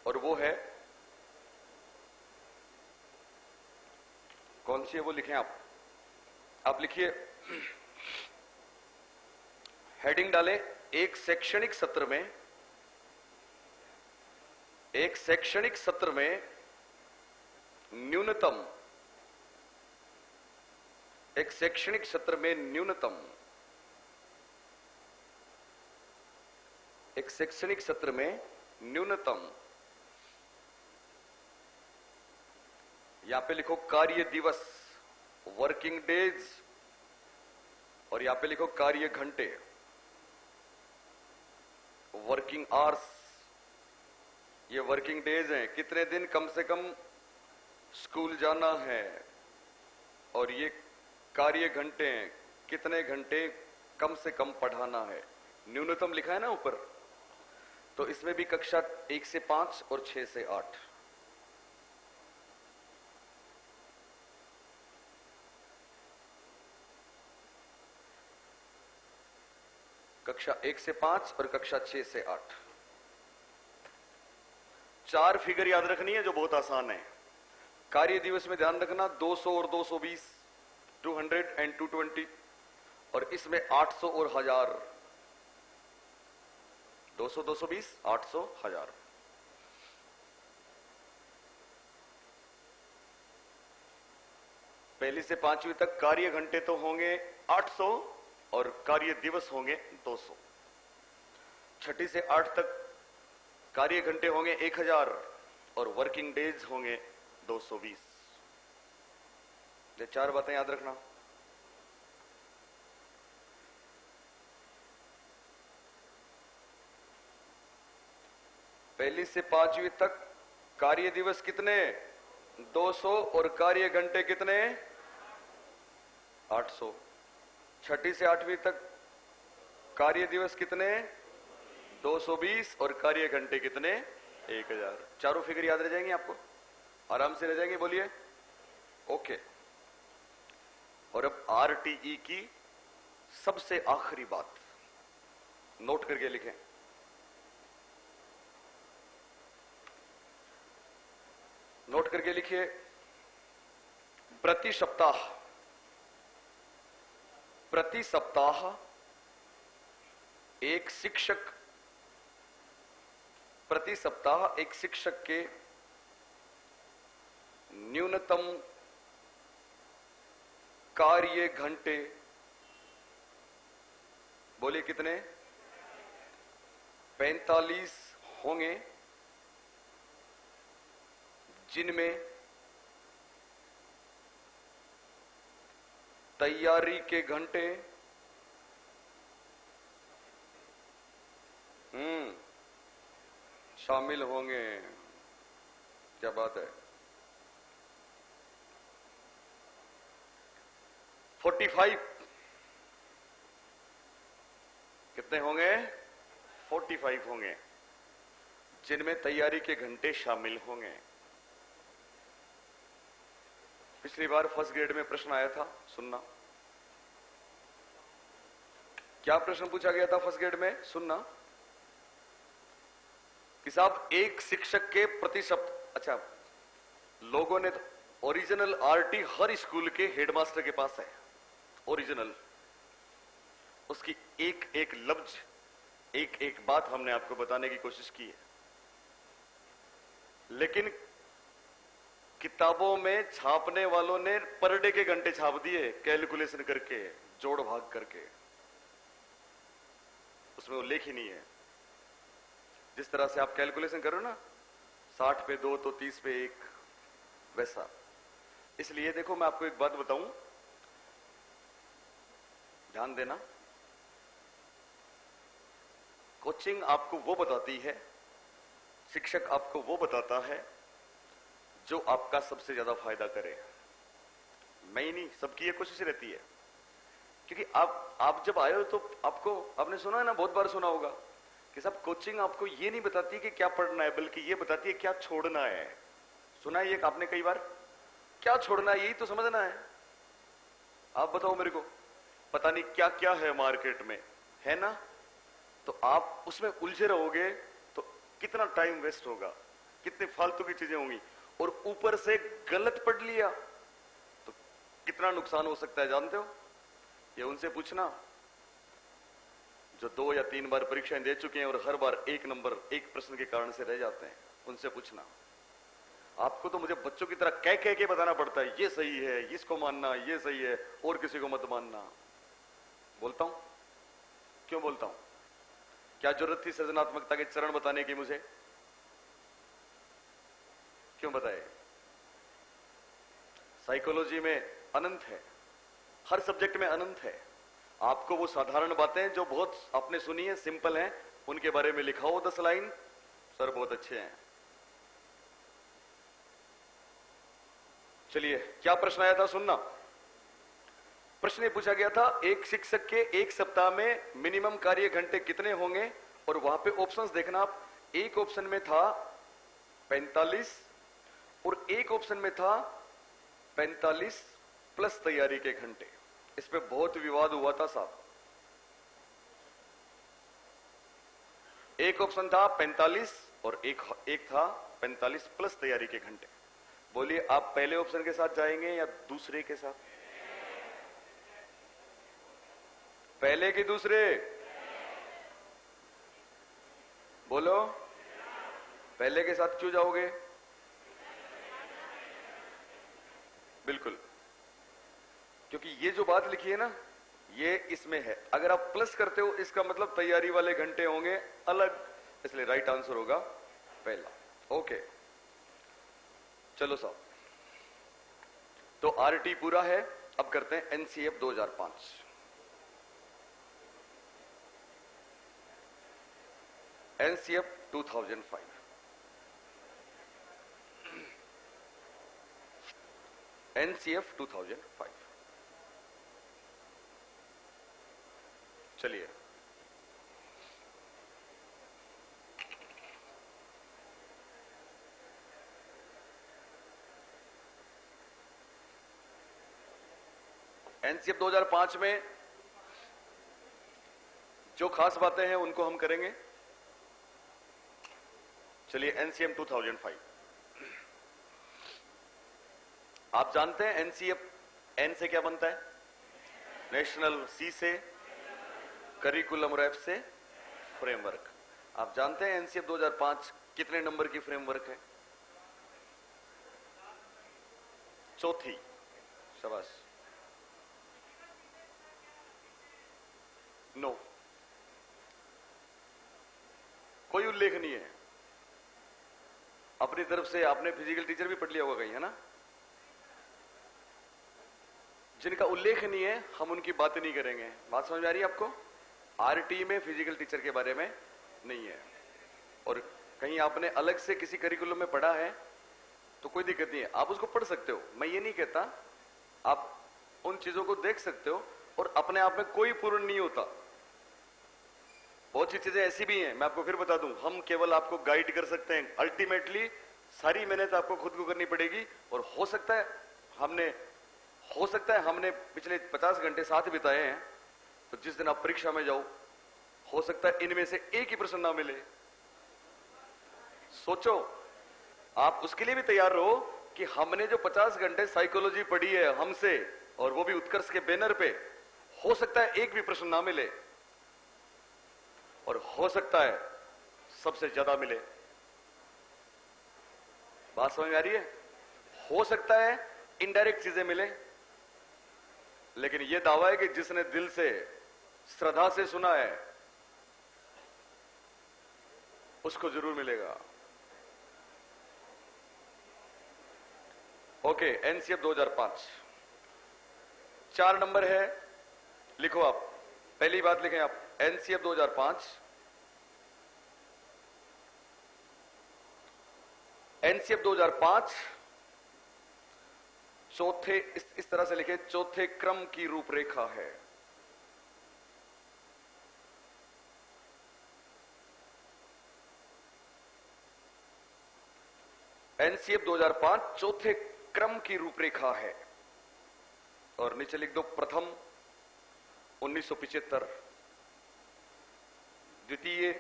और वो है कौन सी है? वो लिखें आप लिखिए, हेडिंग डालें, एक शैक्षणिक सत्र में न्यूनतम एक शैक्षणिक सत्र में न्यूनतम एक शैक्षणिक सत्र में न्यूनतम, यहां पे लिखो कार्य दिवस, वर्किंग डेज, और यहां पे लिखो कार्य घंटे, वर्किंग आवर्स। ये वर्किंग डेज हैं, कितने दिन कम से कम स्कूल जाना है, और ये कार्य घंटे हैं, कितने घंटे कम से कम पढ़ाना है। न्यूनतम लिखा है ना ऊपर, तो इसमें भी कक्षा 1 से 5 और 6 से 8। कक्षा 1 से 5 और कक्षा 6 से 8। 4 फिगर याद रखनी है जो बहुत आसान है। कार्य दिवस में ध्यान रखना 200 और 220, 200 एंड 220, और इसमें 800 और 1000। 200 220 800 1000। पहली से 5वीं तक कार्य घंटे तो होंगे 800 और कार्य दिवस होंगे 200। छठी से 8 तक कार्य घंटे होंगे 1000 और वर्किंग डेज होंगे 220। ये 4 बातें याद रखना। पहली से 5वीं तक कार्य दिवस कितने? 200 और कार्य घंटे कितने? 800। छठी से आठवीं तक कार्य दिवस कितने? 220 और कार्य घंटे कितने? 1000। चारों फिगर याद रह जाएंगे आपको? आराम से रह जाएंगे, बोलिए। ओके। और अब आरटीई की सबसे आखिरी बात नोट करके लिखें। नोट करके लिखिए। प्रति सप्ताह एक शिक्षक के न्यूनतम कार्य घंटे, बोलिए कितने? 45 होंगे, जिनमें तैयारी के घंटे शामिल होंगे। क्या बात है। 45 कितने होंगे? 45 होंगे, जिनमें तैयारी के घंटे शामिल होंगे। पिछली बार फर्स्ट ग्रेड में प्रश्न आया था, सुनना। क्या प्रश्न पूछा गया था फर्स्ट ग्रेड में? सुनना कि साहब एक शिक्षक के प्रति सप्ताह, अच्छा, लोगों ने तो ओरिजिनल आरटी हर स्कूल के हेडमास्टर के पास है, ओरिजिनल। उसकी एक एक लफ्ज, एक एक बात हमने आपको बताने की कोशिश की है, लेकिन किताबों में छापने वालों ने पर डे के घंटे छाप दिए, कैलकुलेशन करके, जोड़ भाग करके। उसमें उल्लेख ही नहीं है। जिस तरह से आप कैलकुलेशन करो ना, 60 पे 2 तो 30 पे 1, वैसा। इसलिए देखो, मैं आपको एक बात बताऊं, ध्यान देना। कोचिंग आपको वो बताती है, शिक्षक आपको वो बताता है जो आपका सबसे ज्यादा फायदा करे। मैं ही नहीं, सबकी ये कोशिश रहती है। क्योंकि आप जब आए हो तो आपने सुना है ना, बहुत बार सुना होगा कि साहब कोचिंग आपको ये नहीं बताती कि क्या पढ़ना है, बल्कि ये बताती है क्या छोड़ना है। सुना है ये आपने कई बार? क्या छोड़ना है, यही तो समझना है। आप बताओ मेरे को, पता नहीं क्या क्या है मार्केट में, है ना? तो आप उसमें उलझे रहोगे तो कितना टाइम वेस्ट होगा, कितनी फालतू की चीजें होंगी। और ऊपर से गलत पढ़ लिया तो कितना नुकसान हो सकता है, जानते हो? ये उनसे पूछना जो 2 या 3 बार परीक्षाएं दे चुके हैं और हर बार 1 नंबर 1 प्रश्न के कारण से रह जाते हैं। उनसे पूछना। आपको तो मुझे बच्चों की तरह कह के बताना पड़ता है, ये सही है, इसको मानना, ये सही है, और किसी को मत मानना। बोलता हूं, क्यों बोलता हूं? क्या जरूरत थी सृजनात्मकता के चरण बताने की मुझे? क्यों बताए? साइकोलॉजी में अनंत है, हर सब्जेक्ट में अनंत है। आपको वो साधारण बातें जो बहुत आपने सुनी है, सिंपल हैं, उनके बारे में लिखाओ 10 लाइन, सर बहुत अच्छे हैं। चलिए, क्या प्रश्न आया था सुनना। प्रश्न ये पूछा गया था, एक शिक्षक के एक सप्ताह में मिनिमम कार्य घंटे कितने होंगे? और वहां पे ऑप्शंस देखना आप। एक ऑप्शन में था 45 और एक ऑप्शन में था 45 प्लस तैयारी के घंटे। इस पे बहुत विवाद हुआ था साहब। एक ऑप्शन था 45 और एक था 45 प्लस तैयारी के घंटे। बोलिए, आप पहले ऑप्शन के साथ जाएंगे या दूसरे के साथ? पहले कि दूसरे? बोलो, पहले के साथ क्यों जाओगे? बिल्कुल, क्योंकि ये जो बात लिखी है ना, ये इसमें है। अगर आप प्लस करते हो, इसका मतलब तैयारी वाले घंटे होंगे अलग, इसलिए राइट आंसर होगा पहला। ओके, चलो साहब, तो आरटी पूरा है। अब करते हैं एनसीएफ 2005। एनसीएफ 2005। एनसीएफ 2005। चलिए, एनसीएफ 2005 में जो खास बातें हैं उनको हम करेंगे। चलिए, एनसीएम 2005 आप जानते हैं एनसीएफ एन से क्या बनता है? नेशनल, सी से करिकुलम और एफ से फ्रेमवर्क। आप जानते हैं एनसीएफ 2005 कितने नंबर की फ्रेमवर्क है? चौथी। शाबाश। नो, कोई उल्लेख नहीं है। अपनी तरफ से आपने फिजिकल टीचर भी पढ़ लिया होगा कहीं, है ना? जिनका उल्लेख नहीं है हम उनकी बातें नहीं करेंगे। बात समझ में आ रही है आपको? आरटी में फिजिकल टीचर के बारे में नहीं है, और कहीं आपने अलग से किसी करिकुलम में पढ़ा है तो कोई दिक्कत नहीं है, आप उसको पढ़ सकते हो। मैं ये नहीं कहता, आप उन चीजों को देख सकते हो, और अपने आप में कोई पूर्ण नहीं होता। बहुत सी चीजें ऐसी भी हैं, मैं आपको फिर बता दूं, हम केवल आपको गाइड कर सकते हैं। अल्टीमेटली सारी मेहनत आपको खुद को करनी पड़ेगी। और हो सकता है हमने पिछले 50 घंटे साथ बिताए हैं, तो जिस दिन आप परीक्षा में जाओ हो सकता है इनमें से एक ही प्रश्न ना मिले। सोचो, आप उसके लिए भी तैयार रहो कि हमने जो 50 घंटे साइकोलॉजी पढ़ी है हमसे, और वो भी उत्कर्ष के बैनर पे, हो सकता है एक भी प्रश्न ना मिले, और हो सकता है सबसे ज्यादा मिले। बात समझ में आ रही है? हो सकता है इनडायरेक्ट चीजें मिले, लेकिन यह दावा है कि जिसने दिल से श्रद्धा से सुना है उसको जरूर मिलेगा। ओके, एनसीएफ 2005 4 नंबर है, लिखो आप। पहली बात लिखें आप, एनसीएफ 2005। एनसीएफ 2005 चौथे, इस तरह से लिखे, चौथे क्रम की रूपरेखा है। एनसीएफ 2005 चौथे क्रम की रूपरेखा है। और नीचे लिख दो, प्रथम 1975, द्वितीय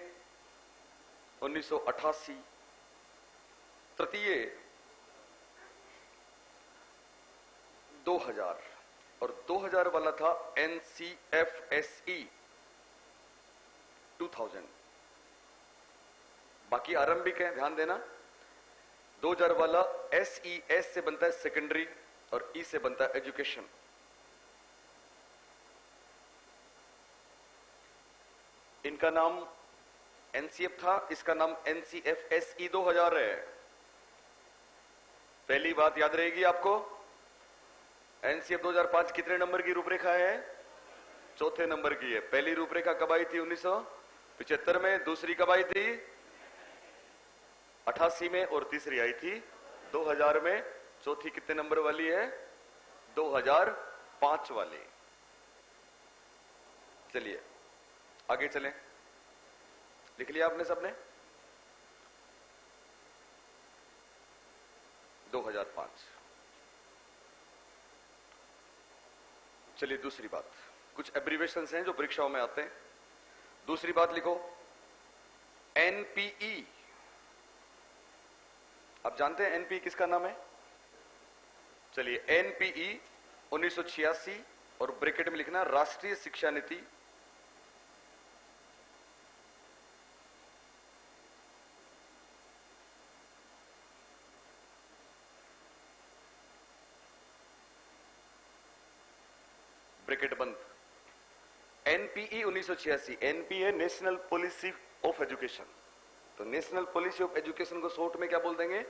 1988, तृतीय 2000, और 2000 वाला था एनसीएफएसई 2000। बाकी आरंभिक है, ध्यान देना। 2000 वाला एसईएस से बनता है सेकेंडरी, और ई से बनता है एजुकेशन। इनका नाम एनसीएफ था, इसका नाम एनसीएफएसई 2000 है। पहली बात याद रहेगी आपको, एनसीएफ 2005 कितने नंबर की रूपरेखा है? चौथे नंबर की है। पहली रूपरेखा कब आई थी? 1975 में। दूसरी कब आई थी? 88 में। और तीसरी आई थी 2000 में। चौथी कितने नंबर वाली है? 2005 वाली। चलिए आगे चलें। लिख लिया आपने सबने? 2005। चलिए दूसरी बात, कुछ एब्रीवेशंस हैं जो परीक्षाओं में आते हैं। दूसरी बात लिखो, एनपीई। आप जानते हैं एनपीई किसका नाम है? चलिए, एनपीई 1986, और ब्रैकेट में लिखना राष्ट्रीय शिक्षा नीति। ब्रैकेट बंद। एनपीई 1986, एनपी है नेशनल पॉलिसी ऑफ एजुकेशन। तो नेशनल पॉलिसी ऑफ एजुकेशन को शॉर्ट में क्या बोल देंगे?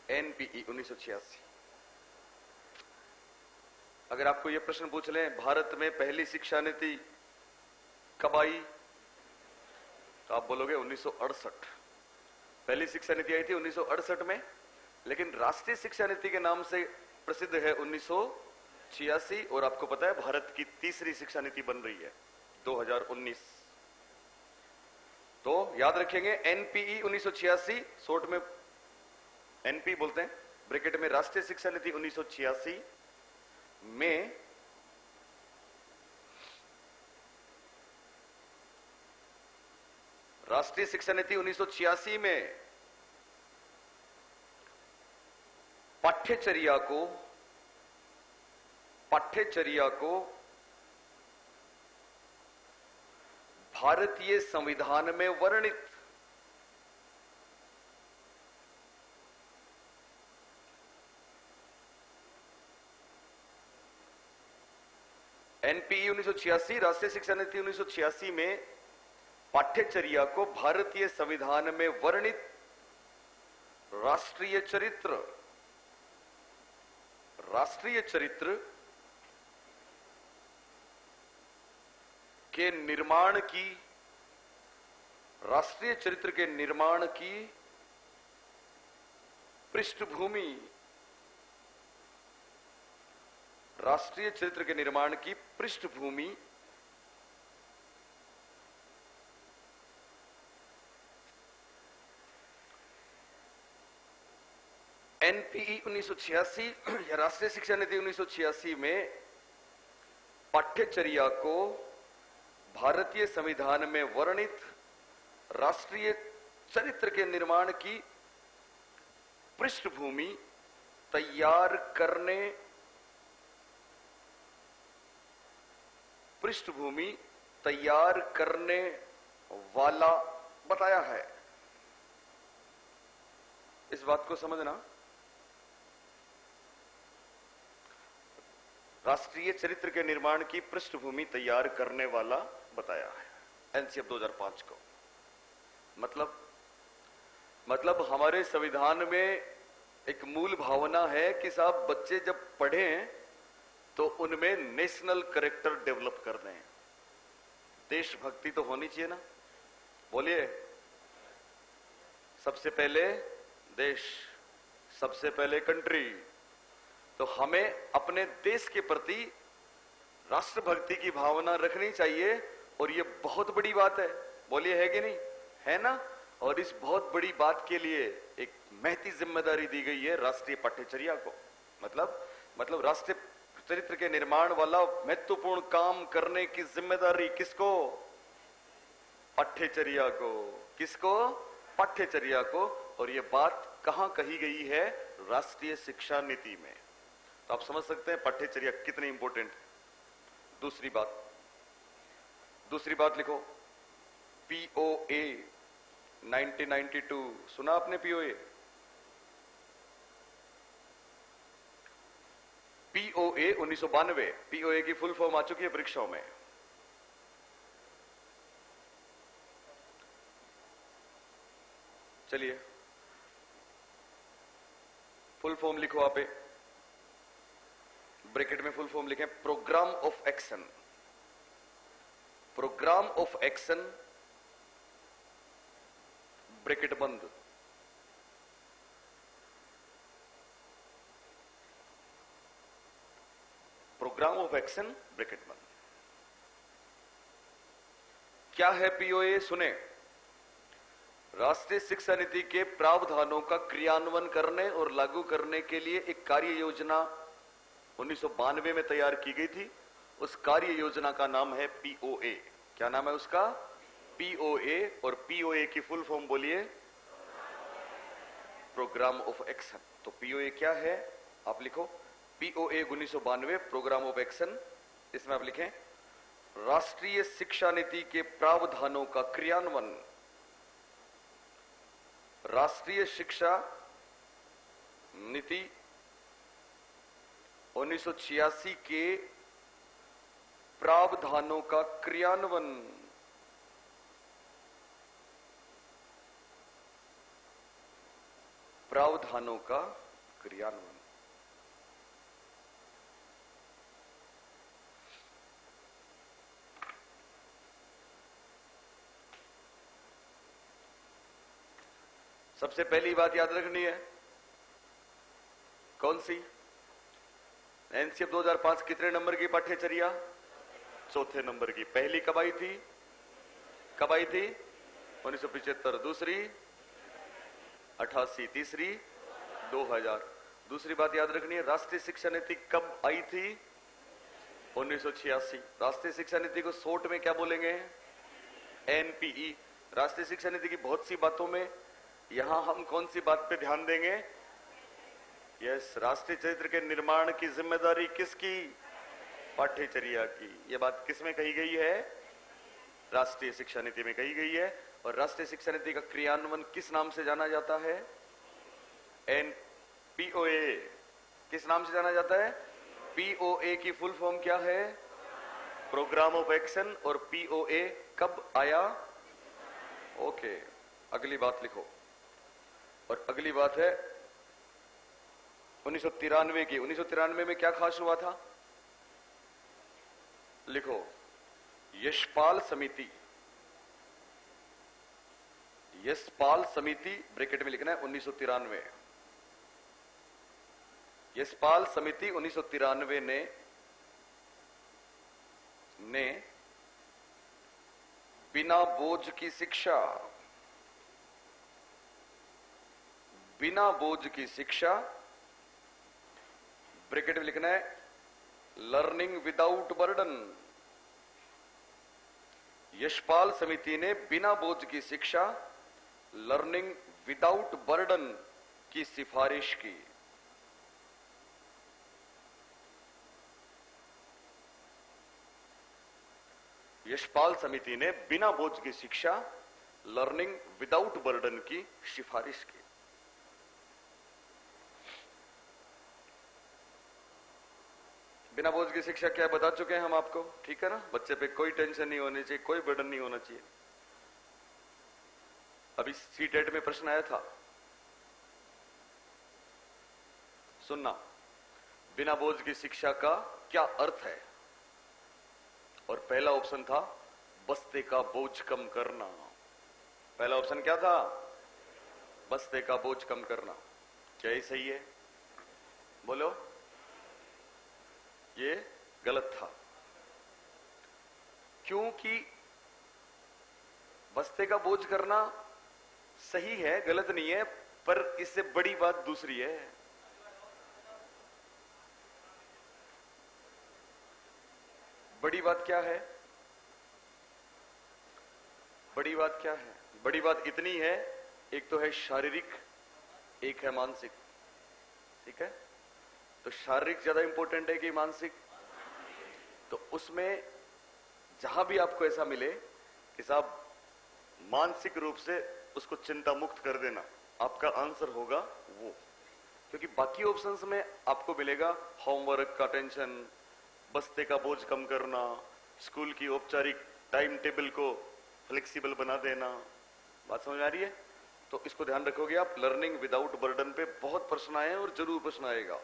एनपीई 1986। अगर आपको यह प्रश्न पूछ लें भारत में पहली शिक्षा नीति कब आई, तो आप बोलोगे 1968। पहली शिक्षा नीति आई थी 1968 में, लेकिन राष्ट्रीय शिक्षा नीति के नाम से प्रसिद्ध है 1986, और आपको पता है भारत की तीसरी शिक्षा नीति बन रही है 2019। तो याद रखेंगे एनपीई 1986, शॉर्ट में एनपी बोलते हैं, ब्रैकेट में राष्ट्रीय शिक्षा नीति 1986 में राष्ट्रीय शिक्षा नीति 1986 में पाठ्यचर्या को भारतीय संविधान में वर्णित एनपीई 1986, राष्ट्रीय शिक्षा नीति 1986 में पाठ्यचर्या को भारतीय संविधान में वर्णित राष्ट्रीय चरित्र के निर्माण की, राष्ट्रीय चरित्र के निर्माण की पृष्ठभूमि, राष्ट्रीय चरित्र के निर्माण की पृष्ठभूमि एनपीई 1986 या राष्ट्रीय शिक्षा नीति 1986 में पाठ्यचर्या को भारतीय संविधान में वर्णित राष्ट्रीय चरित्र के निर्माण की पृष्ठभूमि तैयार करने वाला बताया है। इस बात को समझना, राष्ट्रीय चरित्र के निर्माण की पृष्ठभूमि तैयार करने वाला बताया है एनसीएफ 2005 को। मतलब हमारे संविधान में एक मूल भावना है कि साहब बच्चे जब पढ़ें तो उनमें नेशनल कैरेक्टर डेवलप कर दें, देशभक्ति तो होनी चाहिए ना। बोलिए, सबसे पहले देश, सबसे पहले कंट्री। तो हमें अपने देश के प्रति राष्ट्रभक्ति की भावना रखनी चाहिए, और ये बहुत बड़ी बात है। बोलिए, है कि नहीं, है ना। और इस बहुत बड़ी बात के लिए एक महती जिम्मेदारी दी गई है राष्ट्रीय पाठ्यचर्या को। मतलब राष्ट्रीय चरित्र के निर्माण वाला महत्वपूर्ण काम करने की जिम्मेदारी किसको? पाठ्यचर्या को। किसको? पाठ्यचर्या को। और ये बात कहां कही गई है? राष्ट्रीय शिक्षा नीति में। तो आप समझ सकते हैं पाठ्यचर्या कितनी इंपॉर्टेंट है। दूसरी बात लिखो, पीओए 1992, सुना आपने पीओए? पीओए 1992, पीओए की फुल फॉर्म आ चुकी है परीक्षाओं में। चलिए फुल फॉर्म लिखो, आप ब्रैकेट में फुल फॉर्म लिखें, program of action. Program of action bracket बंद। प्रोग्राम ऑफ एक्शन ब्रैकेट बंद। क्या है पीओए? सुने, राष्ट्रीय शिक्षा नीति के प्रावधानों का क्रियान्वयन करने और लागू करने के लिए एक कार्य योजना 1992 में तैयार की गई थी। उस कार्य योजना का नाम है पीओए। क्या नाम है उसका? पीओए। और पीओए की फुल फॉर्म बोलिए, प्रोग्राम ऑफ एक्शन। तो पीओए क्या है आप लिखो, पीओए 1992 प्रोग्राम ऑफ एक्शन। इसमें आप लिखें, राष्ट्रीय शिक्षा नीति के प्रावधानों का क्रियान्वयन, राष्ट्रीय शिक्षा नीति 1986 के प्रावधानों का क्रियान्वयन, प्रावधानों का क्रियान्वयन। सबसे पहली बात याद रखनी है, कौन सी? एनसीएफ 2005 कितने नंबर की पाठ्यचर्या? चौथे नंबर की। पहली कब आई थी? कब आई थी? 1975। दूसरी 88। तीसरी 2000। दूसरी बात याद रखनी है, राष्ट्रीय शिक्षा नीति कब आई थी? 1986। राष्ट्रीय शिक्षा नीति को शॉर्ट में क्या बोलेंगे? एनपीई। राष्ट्रीय शिक्षा नीति की बहुत सी बातों में यहां हम कौन सी बात पे ध्यान देंगे? यस, राष्ट्रीय चरित्र के निर्माण की जिम्मेदारी किसकी? पाठ्यचर्या की। यह बात किसमें कही गई है? राष्ट्रीय शिक्षा नीति में कही गई है। और राष्ट्रीय शिक्षा नीति का क्रियान्वयन किस नाम से जाना जाता है? एनपीओए। किस नाम से जाना जाता है? पीओए की फुल फॉर्म क्या है? Program of action. और पीओए कब आया? ओके, अगली बात लिखो। और अगली बात है 1993 की। 1993 में क्या खास हुआ था? लिखो, यशपाल समिति। यशपाल समिति ब्रैकेट में लिखना है 1993। यशपाल समिति 1993 ने बिना बोझ की शिक्षा, बिना बोझ की शिक्षा ब्रैकेट में लिखना है लर्निंग विदाउट बर्डन। यशपाल समिति ने बिना बोझ की शिक्षा लर्निंग विदाउट बर्डन की सिफारिश की। यशपाल समिति ने बिना बोझ की शिक्षा लर्निंग विदाउट बर्डन की सिफारिश की। बिना बोझ की शिक्षा क्या बता चुके हैं हम आपको, ठीक है ना? बच्चे पे कोई टेंशन नहीं होनी चाहिए, कोई बर्डन नहीं होना चाहिए। अभी सीटेट में प्रश्न आया था, सुनना, बिना बोझ की शिक्षा का क्या अर्थ है? और पहला ऑप्शन था बस्ते का बोझ कम करना। पहला ऑप्शन क्या था? बस्ते का बोझ कम करना। क्या ये सही है? बोलो। ये गलत था, क्योंकि बस्ते का बोझ करना सही है, गलत नहीं है, पर इससे बड़ी बात दूसरी है। बड़ी बात क्या है? बड़ी बात क्या है? बड़ी बात इतनी है, एक तो है शारीरिक, एक है मानसिक। ठीक है? तो शारीरिक ज्यादा इंपॉर्टेंट है कि मानसिक? तो उसमें जहां भी आपको ऐसा मिले कि साहब मानसिक रूप से उसको चिंता मुक्त कर देना, आपका आंसर होगा वो। क्योंकि बाकी ऑप्शंस में आपको मिलेगा होमवर्क का टेंशन, बस्ते का बोझ कम करना, स्कूल की औपचारिक टाइम टेबल को फ्लेक्सिबल बना देना। बात समझ आ रही है? तो इसको ध्यान रखोगे आप। लर्निंग विदाउट बर्डन पे बहुत प्रश्न आए हैं और जरूर प्रश्न आएगा।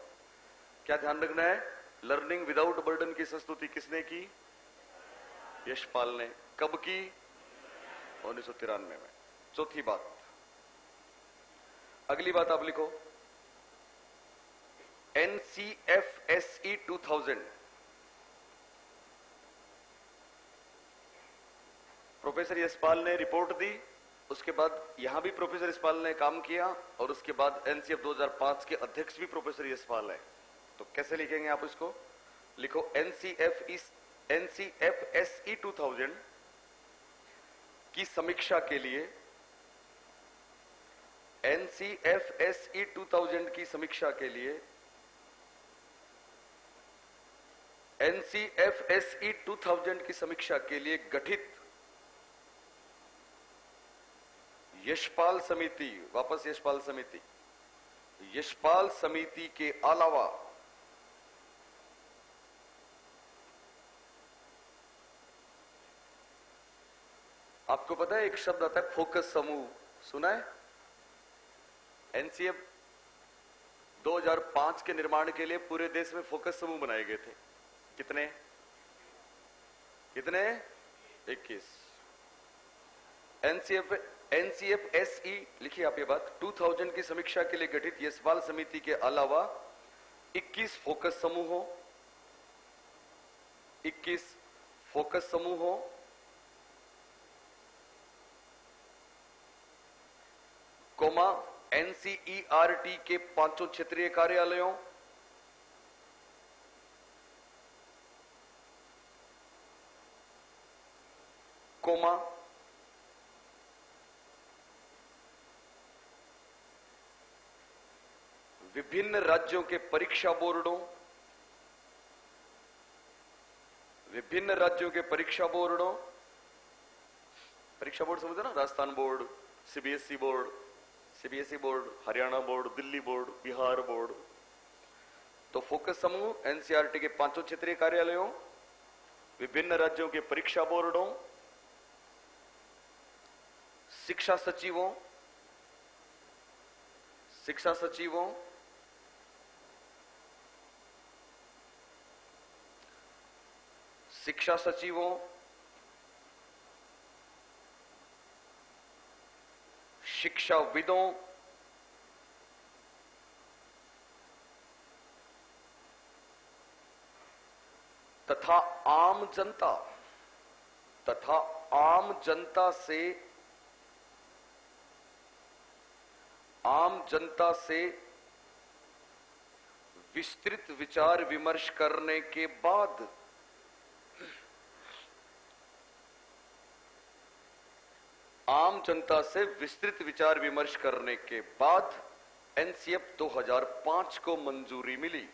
क्या ध्यान रखना है? लर्निंग विदाउट बर्डन की संस्तुति किसने की? यशपाल ने। कब की? 1993 में। चौथी बात, अगली बात आप लिखो, NCFSE 2000। प्रोफेसर यशपाल ने रिपोर्ट दी, उसके बाद यहां भी प्रोफेसर यशपाल ने काम किया, और उसके बाद NCF 2005 के अध्यक्ष भी प्रोफेसर यशपाल है। तो कैसे लिखेंगे आप इसको? लिखो NCFSE 2000 की समीक्षा के लिए, NCFSE 2000 की समीक्षा के लिए NCFSE 2000 की समीक्षा के लिए गठित यशपाल समिति, वापस यशपाल समिति, यशपाल समिति के अलावा आपको पता है एक शब्द आता है फोकस समूह, सुना है? एनसीएफ 2005 के निर्माण के लिए पूरे देश में फोकस समूह बनाए गए थे। कितने? कितने? 21। NCFSE लिखिए आप ये बात, 2000 की समीक्षा के लिए गठित यशपाल समिति के अलावा 21 फोकस समूहों, 21 फोकस समूहों, कोमा एनसीईआरटी के 5 क्षेत्रीय कार्यालयों, कोमा विभिन्न राज्यों के परीक्षा बोर्डों, विभिन्न राज्यों के परीक्षा बोर्डों, परीक्षा बोर्ड समझते ना, Rajasthan board, CBSE board, CBSE board, Haryana board, Delhi board, Bihar board. तो फोकस समूह एनसीईआरटी के 5 क्षेत्रीय कार्यालयों, विभिन्न राज्यों के परीक्षा बोर्डों, शिक्षा सचिवों, शिक्षा सचिवों, शिक्षा सचिवों, शिक्षाविदों, तथा आम जनता, तथा आम जनता से, आम जनता से विस्तृत विचार विमर्श करने के बाद आम जनता से विस्तृत विचार विमर्श करने के बाद एनसीएफ 2005 को मंजूरी मिली।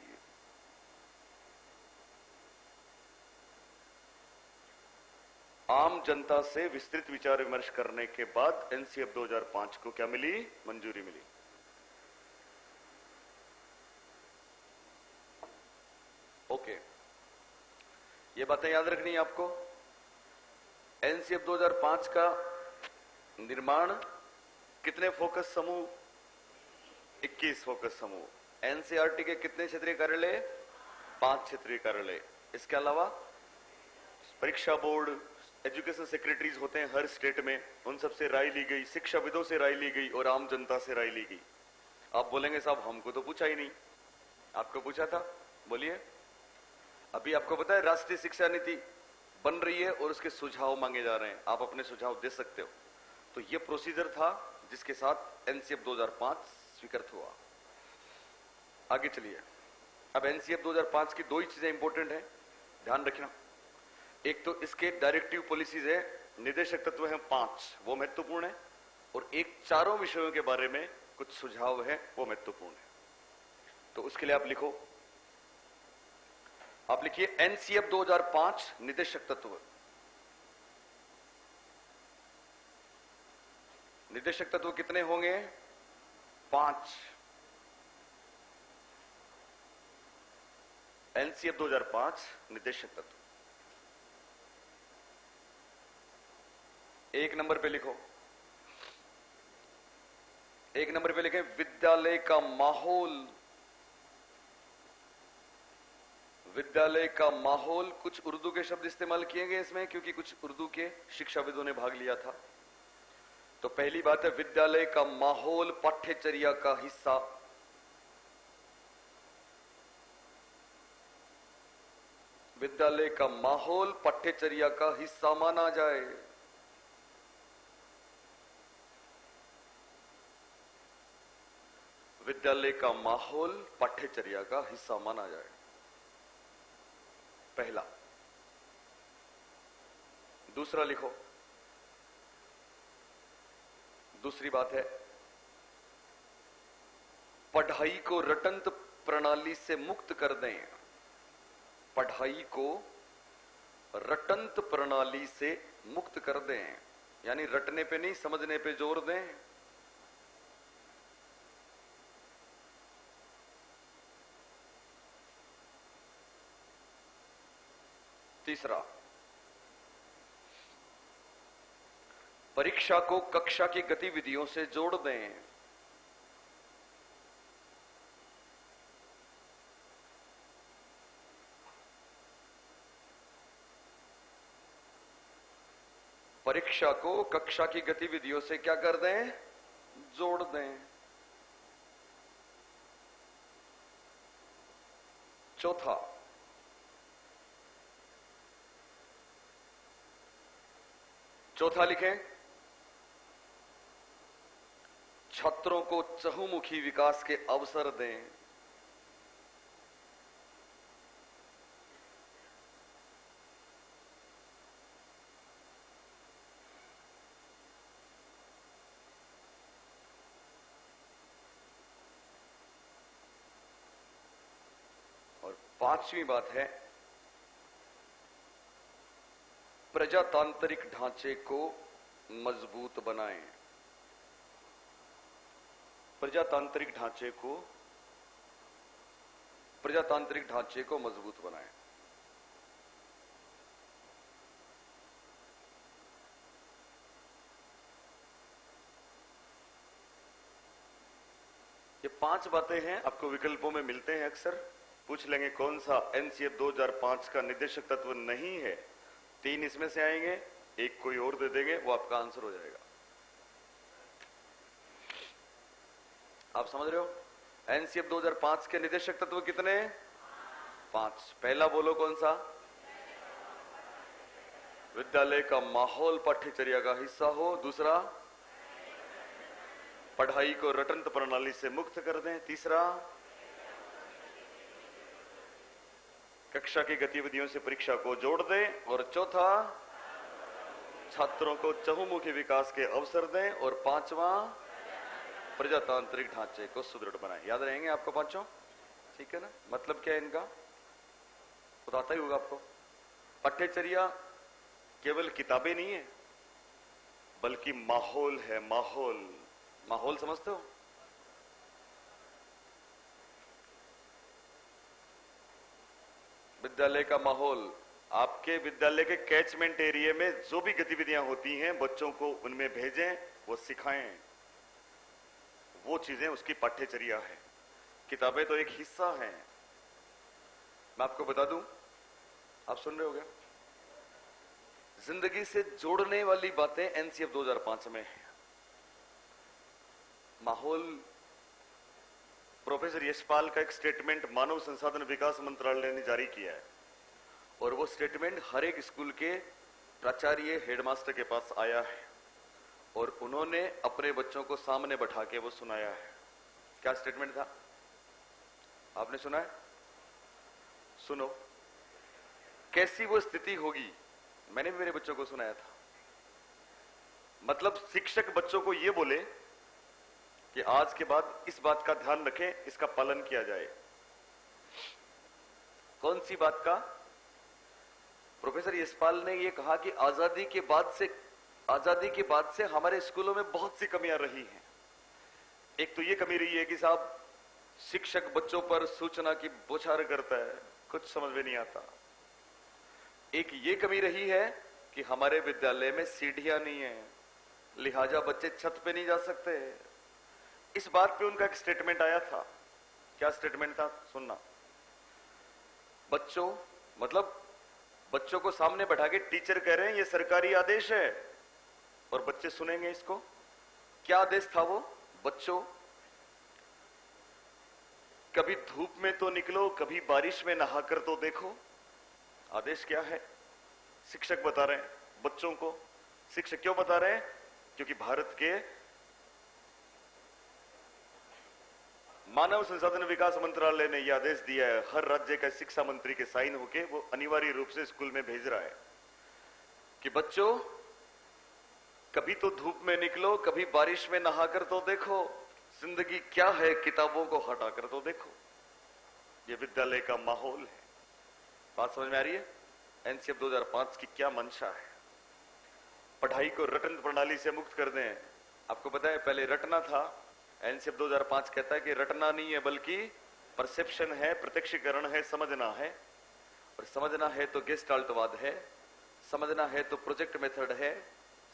आम जनता से विस्तृत विचार विमर्श करने के बाद एनसीएफ 2005 को क्या मिली? मंजूरी मिली। ओके, ये बातें याद रखनी है आपको। एनसीएफ 2005 का निर्माण कितने फोकस समूह? 21 फोकस समूह। एनसीईआरटी के कितने क्षेत्रीय कार्यालय? 5 क्षेत्रीय कार्यालय। इसके अलावा परीक्षा बोर्ड, एजुकेशन सेक्रेटरीज होते हैं हर स्टेट में, उन सब से राय ली गई, शिक्षाविदों से राय ली गई और आम जनता से राय ली गई। आप बोलेंगे साहब हमको तो पूछा ही नहीं। आपको पूछा था? बोलिए। अभी आपको पता है राष्ट्रीय शिक्षा नीति बन रही है और उसके सुझाव मांगे जा रहे हैं, आप अपने सुझाव दे सकते हो। तो ये प्रोसीजर था जिसके साथ एनसीएफ 2005 स्वीकृत हुआ। आगे चलिए। अब एनसीएफ 2005 की 2 ही चीजें इंपॉर्टेंट है, ध्यान रखना। एक तो इसके डायरेक्टिव पॉलिसीज है, निर्देशक तत्व हैं 5, वो महत्वपूर्ण है, और एक 4 विषयों के बारे में कुछ सुझाव है, वो महत्वपूर्ण है। तो उसके लिए आप लिखो, आप लिखिए एनसीएफ 2005 निर्देशक तत्व। निर्देशक तत्व कितने होंगे? 5। एनसीएफ 2005 निर्देशक तत्व। 1 नंबर पे लिखो, 1 नंबर पे लिखें विद्यालय का माहौल। विद्यालय का माहौल, कुछ उर्दू के शब्द इस्तेमाल किए गए इसमें क्योंकि कुछ उर्दू के शिक्षाविदों ने भाग लिया था। तो पहली बात है विद्यालय का माहौल पाठ्यचर्या का हिस्सा। विद्यालय का माहौल पाठ्यचर्या का हिस्सा माना जाए। विद्यालय का माहौल पाठ्यचर्या का हिस्सा माना जाए, पहला। दूसरा लिखो, दूसरी बात है पढ़ाई को रटंत प्रणाली से मुक्त कर दें। पढ़ाई को रटंत प्रणाली से मुक्त कर दें, यानी रटने पे नहीं, समझने पे जोर दें। तीसरा, परीक्षा को कक्षा की गतिविधियों से जोड़ दें। परीक्षा को कक्षा की गतिविधियों से क्या कर दें? जोड़ दें। चौथा, चौथा लिखें, छात्रों को चहुमुखी विकास के अवसर दें। और पांचवी बात है, प्रजातांत्रिक ढांचे को मजबूत बनाएं। प्रजातांत्रिक ढांचे को मजबूत बनाएं। ये 5 बातें हैं, आपको विकल्पों में मिलते हैं, अक्सर पूछ लेंगे कौन सा एनसीएफ 2005 का निर्देशक तत्व नहीं है। 3 इसमें से आएंगे, एक कोई और दे देंगे, वो आपका आंसर हो जाएगा। आप समझ रहे हो? एनसीएफ 2005 के निर्देशक तत्व कितने? 5। पहला बोलो कौन सा? विद्यालय का माहौल पाठ्यचर्या का हिस्सा हो। दूसरा, पढ़ाई को रटंत प्रणाली से मुक्त कर दें। तीसरा, कक्षा की गतिविधियों से परीक्षा को जोड़ दें। और चौथा, छात्रों को चहुमुखी विकास के अवसर दें। और पांचवा, प्रजातांत्रिक ढांचे को सुदृढ़ बनाएं। याद रहेंगे आपको पांचों? ठीक है ना? मतलब क्या है इनका? बताता ही होगा आपको। पाठ्यचर्या केवल किताबें नहीं है, बल्कि माहौल है। माहौल, माहौल समझते हो? विद्यालय का माहौल, आपके विद्यालय के कैचमेंट एरिया में जो भी गतिविधियां होती हैं, बच्चों को उनमें भेजें, वो सिखाएं। वो चीजें उसकी पाठ्यचर्या है। किताबें तो एक हिस्सा हैं। मैं आपको बता दूं, आप सुन रहे हो क्या? जिंदगी से जोड़ने वाली बातें एनसीएफ 2005 में है। माहौल, प्रोफेसर यशपाल का एक स्टेटमेंट मानव संसाधन विकास मंत्रालय ने जारी किया है, और वो स्टेटमेंट हर एक स्कूल के प्राचार्य, हेडमास्टर के पास आया है, और उन्होंने अपने बच्चों को सामने बैठा के वो सुनाया है। क्या स्टेटमेंट था? आपने सुना है? सुनो, कैसी वो स्थिति होगी। मैंने भी मेरे बच्चों को सुनाया था। मतलब शिक्षक बच्चों को ये बोले कि आज के बाद इस बात का ध्यान रखें, इसका पालन किया जाए। कौन सी बात का? प्रोफेसर यशपाल ने ये कहा कि आजादी के बाद से हमारे स्कूलों में बहुत सी कमियां रही हैं। एक तो ये कमी रही है कि साहब, शिक्षक बच्चों पर सूचना की बौछार करता है, कुछ समझ में नहीं आता। एक ये कमी रही है कि हमारे विद्यालय में सीढ़ियां नहीं है, लिहाजा बच्चे छत पे नहीं जा सकते। इस बात पे उनका एक स्टेटमेंट आया था। क्या स्टेटमेंट था? सुनना। बच्चों को सामने बैठा के टीचर कह रहे हैं ये सरकारी आदेश है, और बच्चे सुनेंगे इसको। क्या आदेश था वो? बच्चों, कभी धूप में तो निकलो, कभी बारिश में नहाकर तो देखो। आदेश क्या है? शिक्षक बता रहे हैं बच्चों को। शिक्षक क्यों बता रहे हैं? क्योंकि भारत के मानव संसाधन विकास मंत्रालय ने यह आदेश दिया है, हर राज्य का शिक्षा मंत्री के साइन होके वो अनिवार्य रूप से स्कूल में भेज रहा है कि बच्चों, कभी तो धूप में निकलो, कभी बारिश में नहाकर तो देखो। जिंदगी क्या है, किताबों को हटाकर तो देखो। ये विद्यालय का माहौल है। बात समझ में आ रही है? एनसीएफ 2005 की क्या मंशा है? पढ़ाई को रटन प्रणाली से मुक्त कर दें। आपको पता है पहले रटना था, एनसीएफ 2005 कहता है कि रटना नहीं है, बल्कि परसेप्शन है, प्रत्यक्षीकरण है, समझना है। और समझना है तो गेस्टाल्टवाद है, समझना है तो प्रोजेक्ट मेथड है,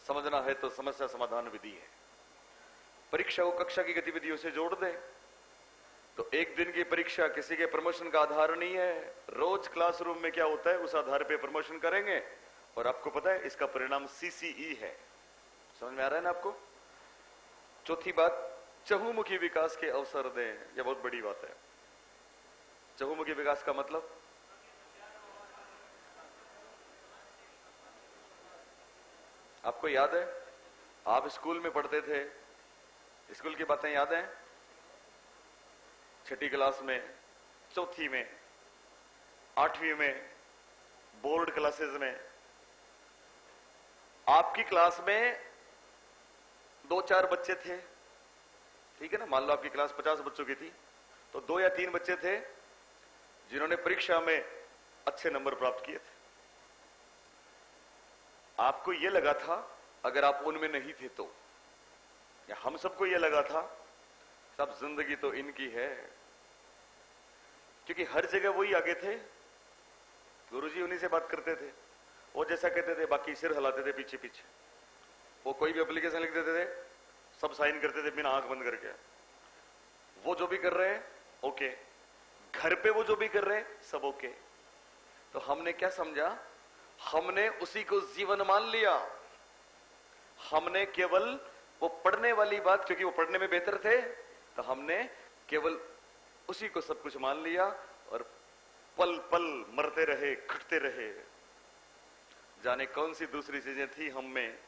समझना है तो समस्या समाधान विधि है। परीक्षा को कक्षा की गतिविधियों से जोड़ दें तो एक दिन की परीक्षा किसी के प्रमोशन का आधार नहीं है। रोज क्लासरूम में क्या होता है, उस आधार पे प्रमोशन करेंगे। और आपको पता है इसका परिणाम सीसीई है। समझ में आ रहा है ना आपको? चौथी बात, चहुमुखी विकास के अवसर दें। यह बहुत बड़ी बात है। चहुमुखी विकास का मतलब आपको याद है? आप स्कूल में पढ़ते थे, स्कूल की बातें याद हैं? छठी क्लास में, चौथी में, आठवीं में, बोर्ड क्लासेस में, आपकी क्लास में 2-4 बच्चे थे, ठीक है ना? मान लो आपकी क्लास 50 बच्चों की थी, तो 2 या 3 बच्चे थे जिन्होंने परीक्षा में अच्छे नंबर प्राप्त किए थे। आपको यह लगा था अगर आप उनमें नहीं थे तो, या हम सबको यह लगा था सब जिंदगी तो इनकी है, क्योंकि हर जगह वही आगे थे, गुरुजी उन्हीं से बात करते थे, वो जैसा कहते थे बाकी सिर हिलाते थे पीछे पीछे, वो कोई भी एप्लीकेशन लिख देते थे सब साइन करते थे बिना आंख बंद करके। वो जो भी कर रहे हैं ओके, घर पे वो जो भी कर रहे हैं सब ओके। तो हमने क्या समझा, हमने उसी को जीवन मान लिया। हमने केवल वो पढ़ने वाली बात, क्योंकि वो पढ़ने में बेहतर थे, तो हमने केवल उसी को सब कुछ मान लिया और पल पल मरते रहे, घटते रहे। जाने कौन सी दूसरी चीजें थी हम में,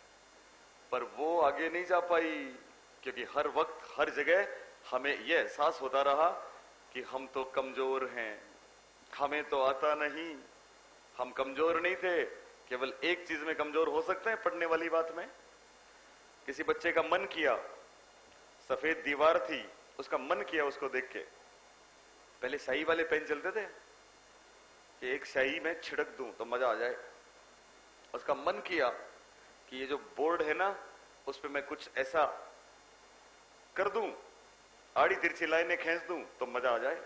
पर वो आगे नहीं जा पाई, क्योंकि हर वक्त हर जगह हमें यह एहसास होता रहा कि हम तो कमजोर हैं, हमें तो आता नहीं। हम कमजोर नहीं थे, केवल एक चीज में कमजोर हो सकते हैं, पढ़ने वाली बात में। किसी बच्चे का मन किया, सफेद दीवार थी, उसका मन किया उसको देख के, पहले स्याही वाले पेन चलते थे कि एक स्याही में छिड़क दूं तो मजा आ जाए। उसका मन किया कि ये जो बोर्ड है ना उस पे मैं कुछ ऐसा कर दूं, आड़ी तिरछी लाइनें खींच दूं तो मजा आ जाए।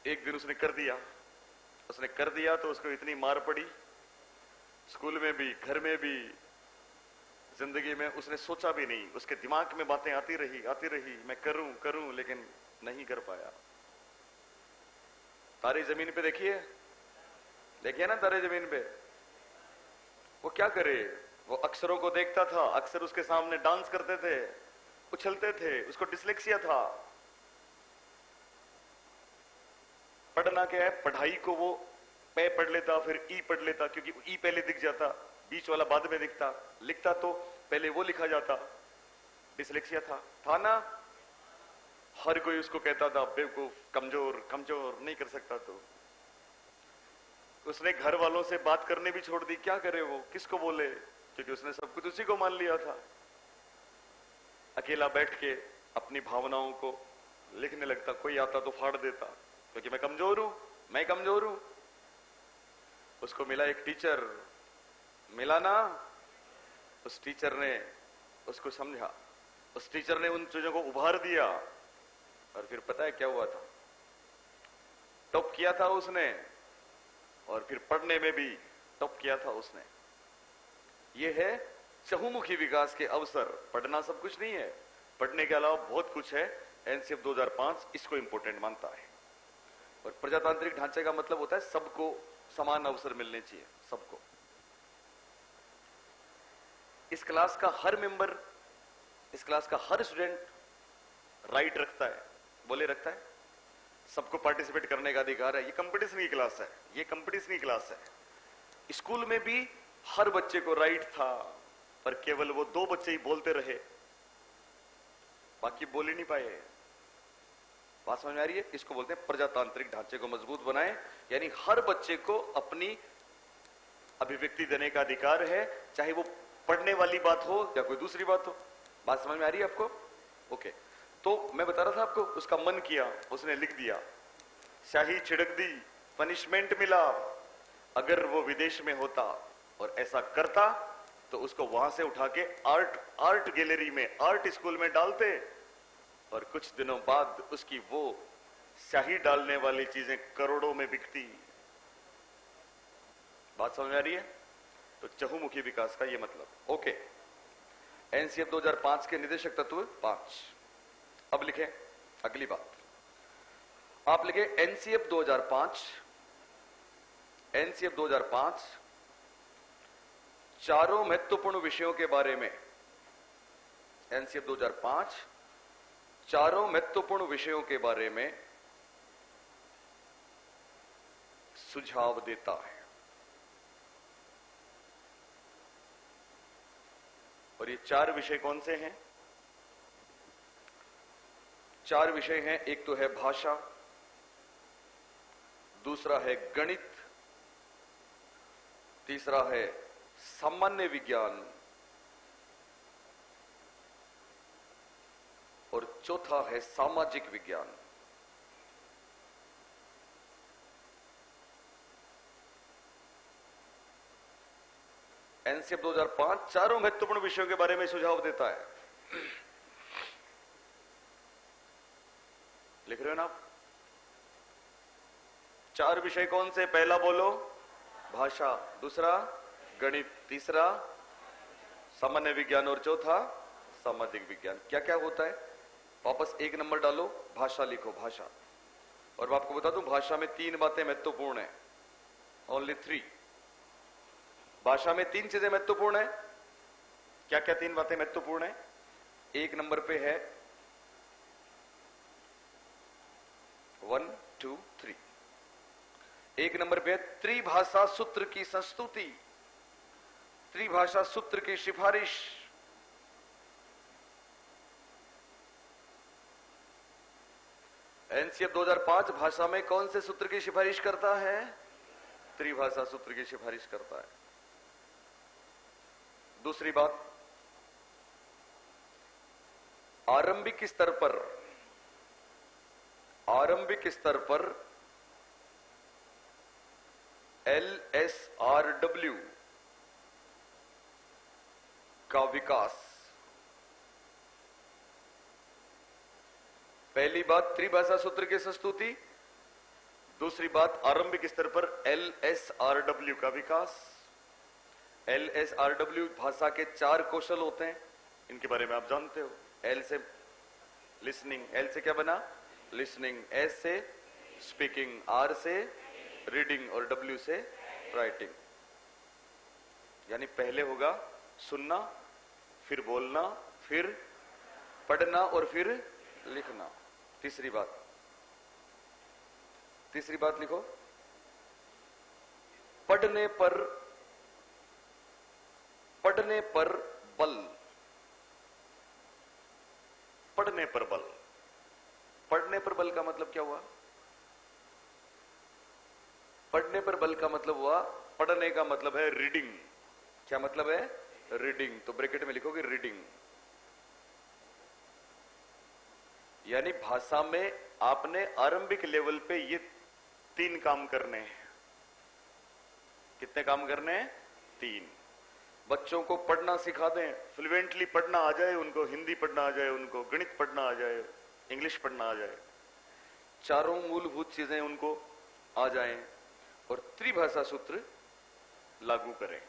एक दिन उसने कर दिया, उसने कर दिया तो उसको इतनी मार पड़ी, स्कूल में भी, घर में भी, जिंदगी में उसने सोचा भी नहीं, उसके दिमाग में बातें आती रही, मैं करूं करूं, लेकिन नहीं कर पाया। तारे जमीन पे देखिए, देखिए ना तारे जमीन पे, वो क्या करे, वो अक्षरों को देखता था, अक्षर उसके सामने डांस करते थे, उछलते थे, उसको डिसलेक्सिया था। पढ़ना क्या है, पढ़ाई को वो पे पढ़ लेता, फिर ई पढ़ लेता, क्योंकि ई पहले दिख जाता, बीच वाला बाद में दिखता, लिखता तो पहले वो लिखा जाता। डिसलेक्सिया था ना? हर कोई उसको कहता था बेवकूफ, कमजोर, कमजोर, नहीं कर सकता। तो उसने घर वालों से बात करने भी छोड़ दी, क्या करे वो, किसको बोले, क्योंकि उसने सब कुछ उसी को मान लिया था। अकेला बैठ के अपनी भावनाओं को लिखने लगता, कोई आता तो फाड़ देता, क्योंकि मैं कमजोर हूं, मैं कमजोर हूं। उसको मिला एक टीचर, मिला ना, उस टीचर ने उसको समझा, उस टीचर ने उन चीजों को उभार दिया, और फिर पता है क्या हुआ था, टॉप किया था उसने, और फिर पढ़ने में भी टॉप किया था उसने। यह है चहुमुखी विकास के अवसर। पढ़ना सब कुछ नहीं है, पढ़ने के अलावा बहुत कुछ है। एनसीएफ 2005 इसको इंपॉर्टेंट मानता है। और प्रजातांत्रिक ढांचे का मतलब होता है सबको समान अवसर मिलने चाहिए, सबको। इस क्लास का हर मेंबर, इस क्लास का हर स्टूडेंट राइट रखता है, बोले रखता है, सबको पार्टिसिपेट करने का अधिकार है। ये कंपटीशन की क्लास है, ये कंपटीशन की क्लास है। स्कूल में भी हर बच्चे को राइट था, पर केवल वो 2 बच्चे ही बोलते रहे, बाकी बोल ही नहीं पाए। बात समझ में आ रही है? इसको बोलते हैं प्रजातांत्रिक ढांचे को मजबूत बनाएं, यानी हर बच्चे को अपनी अभिव्यक्ति देने का अधिकार है, चाहे वो पढ़ने वाली बात हो या कोई दूसरी बात हो। बात समझ में आ रही है आपको? ओके। तो मैं बता रहा था आपको, उसका मन किया, उसने लिख दिया, स्याही छिड़क दी, पनिशमेंट मिला। अगर वो विदेश में होता और ऐसा करता तो उसको वहां से उठा के आर्ट गैलरी में, आर्ट स्कूल में डालते, और कुछ दिनों बाद उसकी वो स्याही डालने वाली चीजें करोड़ों में बिकती। बात समझ में आ रही है? तो चहुमुखी विकास का ये मतलब। ओके, एनसीएफ 2005 के निर्देशक तत्व 5। अब लिखें अगली बात, आप लिखें एनसीएफ 2005, एनसीएफ 2005 चारों महत्वपूर्ण विषयों के बारे में, एनसीएफ 2005 चारों महत्वपूर्ण विषयों के बारे में सुझाव देता है। और ये 4 विषय कौन से हैं? 4 विषय हैं। एक तो है भाषा, दूसरा है गणित, तीसरा है सामान्य विज्ञान और चौथा है सामाजिक विज्ञान। एनसीएफ 2005 चारों महत्वपूर्ण विषयों के बारे में सुझाव देता है। लिख रहे हो ना आप? 4 विषय कौन से? पहला बोलो भाषा, दूसरा गणित, तीसरा सामान्य विज्ञान और चौथा सामाजिक विज्ञान। क्या क्या होता है? वापस 1 नंबर डालो, भाषा लिखो, भाषा। और मैं आपको बता दूं, भाषा में 3 बातें महत्वपूर्ण है, ओनली 3। भाषा में 3 चीजें महत्वपूर्ण है। क्या क्या 3 बातें महत्वपूर्ण है? 1 नंबर पे है 1 2 3। 1 नंबर पे है त्रिभाषा सूत्र की संस्तुति, त्रिभाषा सूत्र की सिफारिश। एनसीएफ 2005 भाषा में कौन से सूत्र की सिफारिश करता है? त्रिभाषा सूत्र की सिफारिश करता है। दूसरी बात, आरंभिक स्तर पर LSRW का विकास। पहली बात त्रिभाषा सूत्र की संस्तुति, दूसरी बात आरंभिक स्तर पर LSRW का विकास। LSRW भाषा के 4 कौशल होते हैं, इनके बारे में आप जानते हो। L से लिसनिंग, L से क्या बना? लिसनिंग, S से स्पीकिंग, R से रीडिंग और W से राइटिंग। यानी पहले होगा सुनना, फिर बोलना, फिर पढ़ना और फिर लिखना। तीसरी बात लिखो, पढ़ने पर बल। पढ़ने पर बल। पढ़ने पर बल का मतलब क्या हुआ? पढ़ने पर बल का मतलब हुआ, पढ़ने का मतलब है रीडिंग। क्या मतलब है? रीडिंग। तो ब्रैकेट में लिखोगे रीडिंग। यानी भाषा में आपने आरंभिक लेवल पे ये 3 काम करने हैं। कितने काम करने हैं? 3। बच्चों को पढ़ना सिखा दें, फ्लुएंटली पढ़ना आ जाए उनको, हिंदी पढ़ना आ जाए उनको, गणित पढ़ना आ जाए, इंग्लिश पढ़ना आ जाए, चारों मूलभूत चीजें उनको आ जाएं और त्रिभाषा सूत्र लागू करें।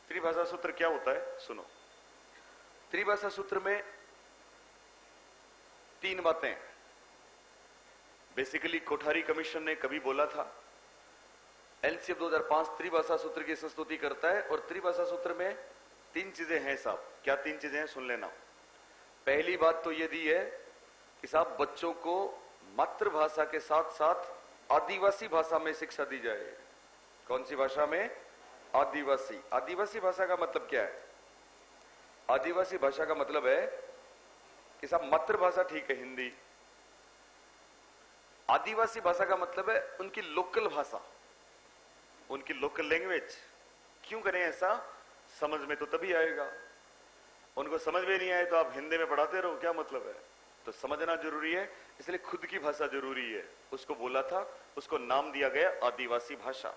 त्रिभाषा सूत्र क्या होता है? सुनो, त्रिभाषा सूत्र में 3 बातें। बेसिकली कोठारी कमीशन ने कभी बोला था, एनसीएफ 2005 त्रिभाषा सूत्र की संस्तुति करता है और त्रिभाषा सूत्र में 3 चीजें हैं साहब। क्या 3 चीजें हैं? सुन लेना। पहली बात तो ये दी है कि साहब बच्चों को मातृभाषा के साथ साथ आदिवासी भाषा में शिक्षा दी जाए। कौन सी भाषा में? आदिवासी। आदिवासी भाषा का मतलब क्या है? आदिवासी भाषा का मतलब है कि साहब मातृभाषा ठीक है हिंदी, आदिवासी भाषा का मतलब है उनकी लोकल भाषा, उनकी लोकल लैंग्वेज। क्यों करें ऐसा? समझ में तो तभी आएगा। उनको समझ में नहीं आए तो आप हिंदी में पढ़ाते रहो, क्या मतलब है? तो समझना जरूरी है, इसलिए खुद की भाषा जरूरी है। उसको बोला था, उसको नाम दिया गया आदिवासी भाषा।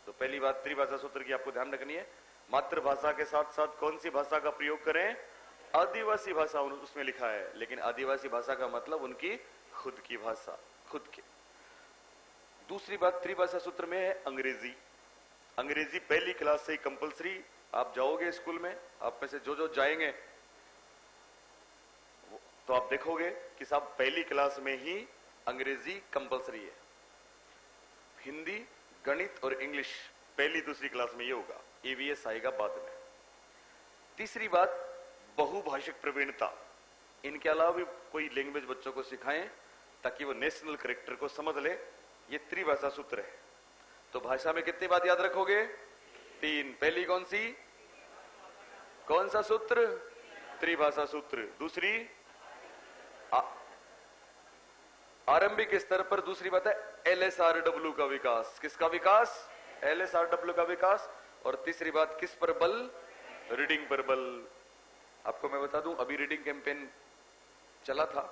तो पहली बात त्रिभाषा सूत्र की आपको ध्यान रखनी है, मातृभाषा के साथ साथ कौन सी भाषा का प्रयोग करें? आदिवासी भाषा उसमें लिखा है, लेकिन आदिवासी भाषा का मतलब उनकी खुद की भाषा, खुद की। दूसरी बात त्रिभाषा सूत्र में है अंग्रेजी। अंग्रेजी पहली क्लास से ही कंपलसरी। आप जाओगे स्कूल में, आप में से जो जाएंगे तो आप देखोगे कि साहब पहली क्लास में ही अंग्रेजी कंपलसरी है। हिंदी, गणित और इंग्लिश पहली दूसरी क्लास में ये होगा, ईवीएस आएगा बाद में। तीसरी बात बहुभाषिक प्रवीणता। इनके अलावा भी कोई लैंग्वेज बच्चों को सिखाएं ताकि वो नेशनल कैरेक्टर को समझ ले। ये त्रिभाषा सूत्र है। तो भाषा में कितनी बात याद रखोगे? 3। पहली कौन सी? कौन सा सूत्र? त्रिभाषा सूत्र। दूसरी आरंभिक स्तर पर दूसरी बात है LSRW का विकास। किसका विकास? LSRW का विकास। और तीसरी बात किस पर बल? रीडिंग पर बल। आपको मैं बता दूं, अभी रीडिंग कैंपेन चला था,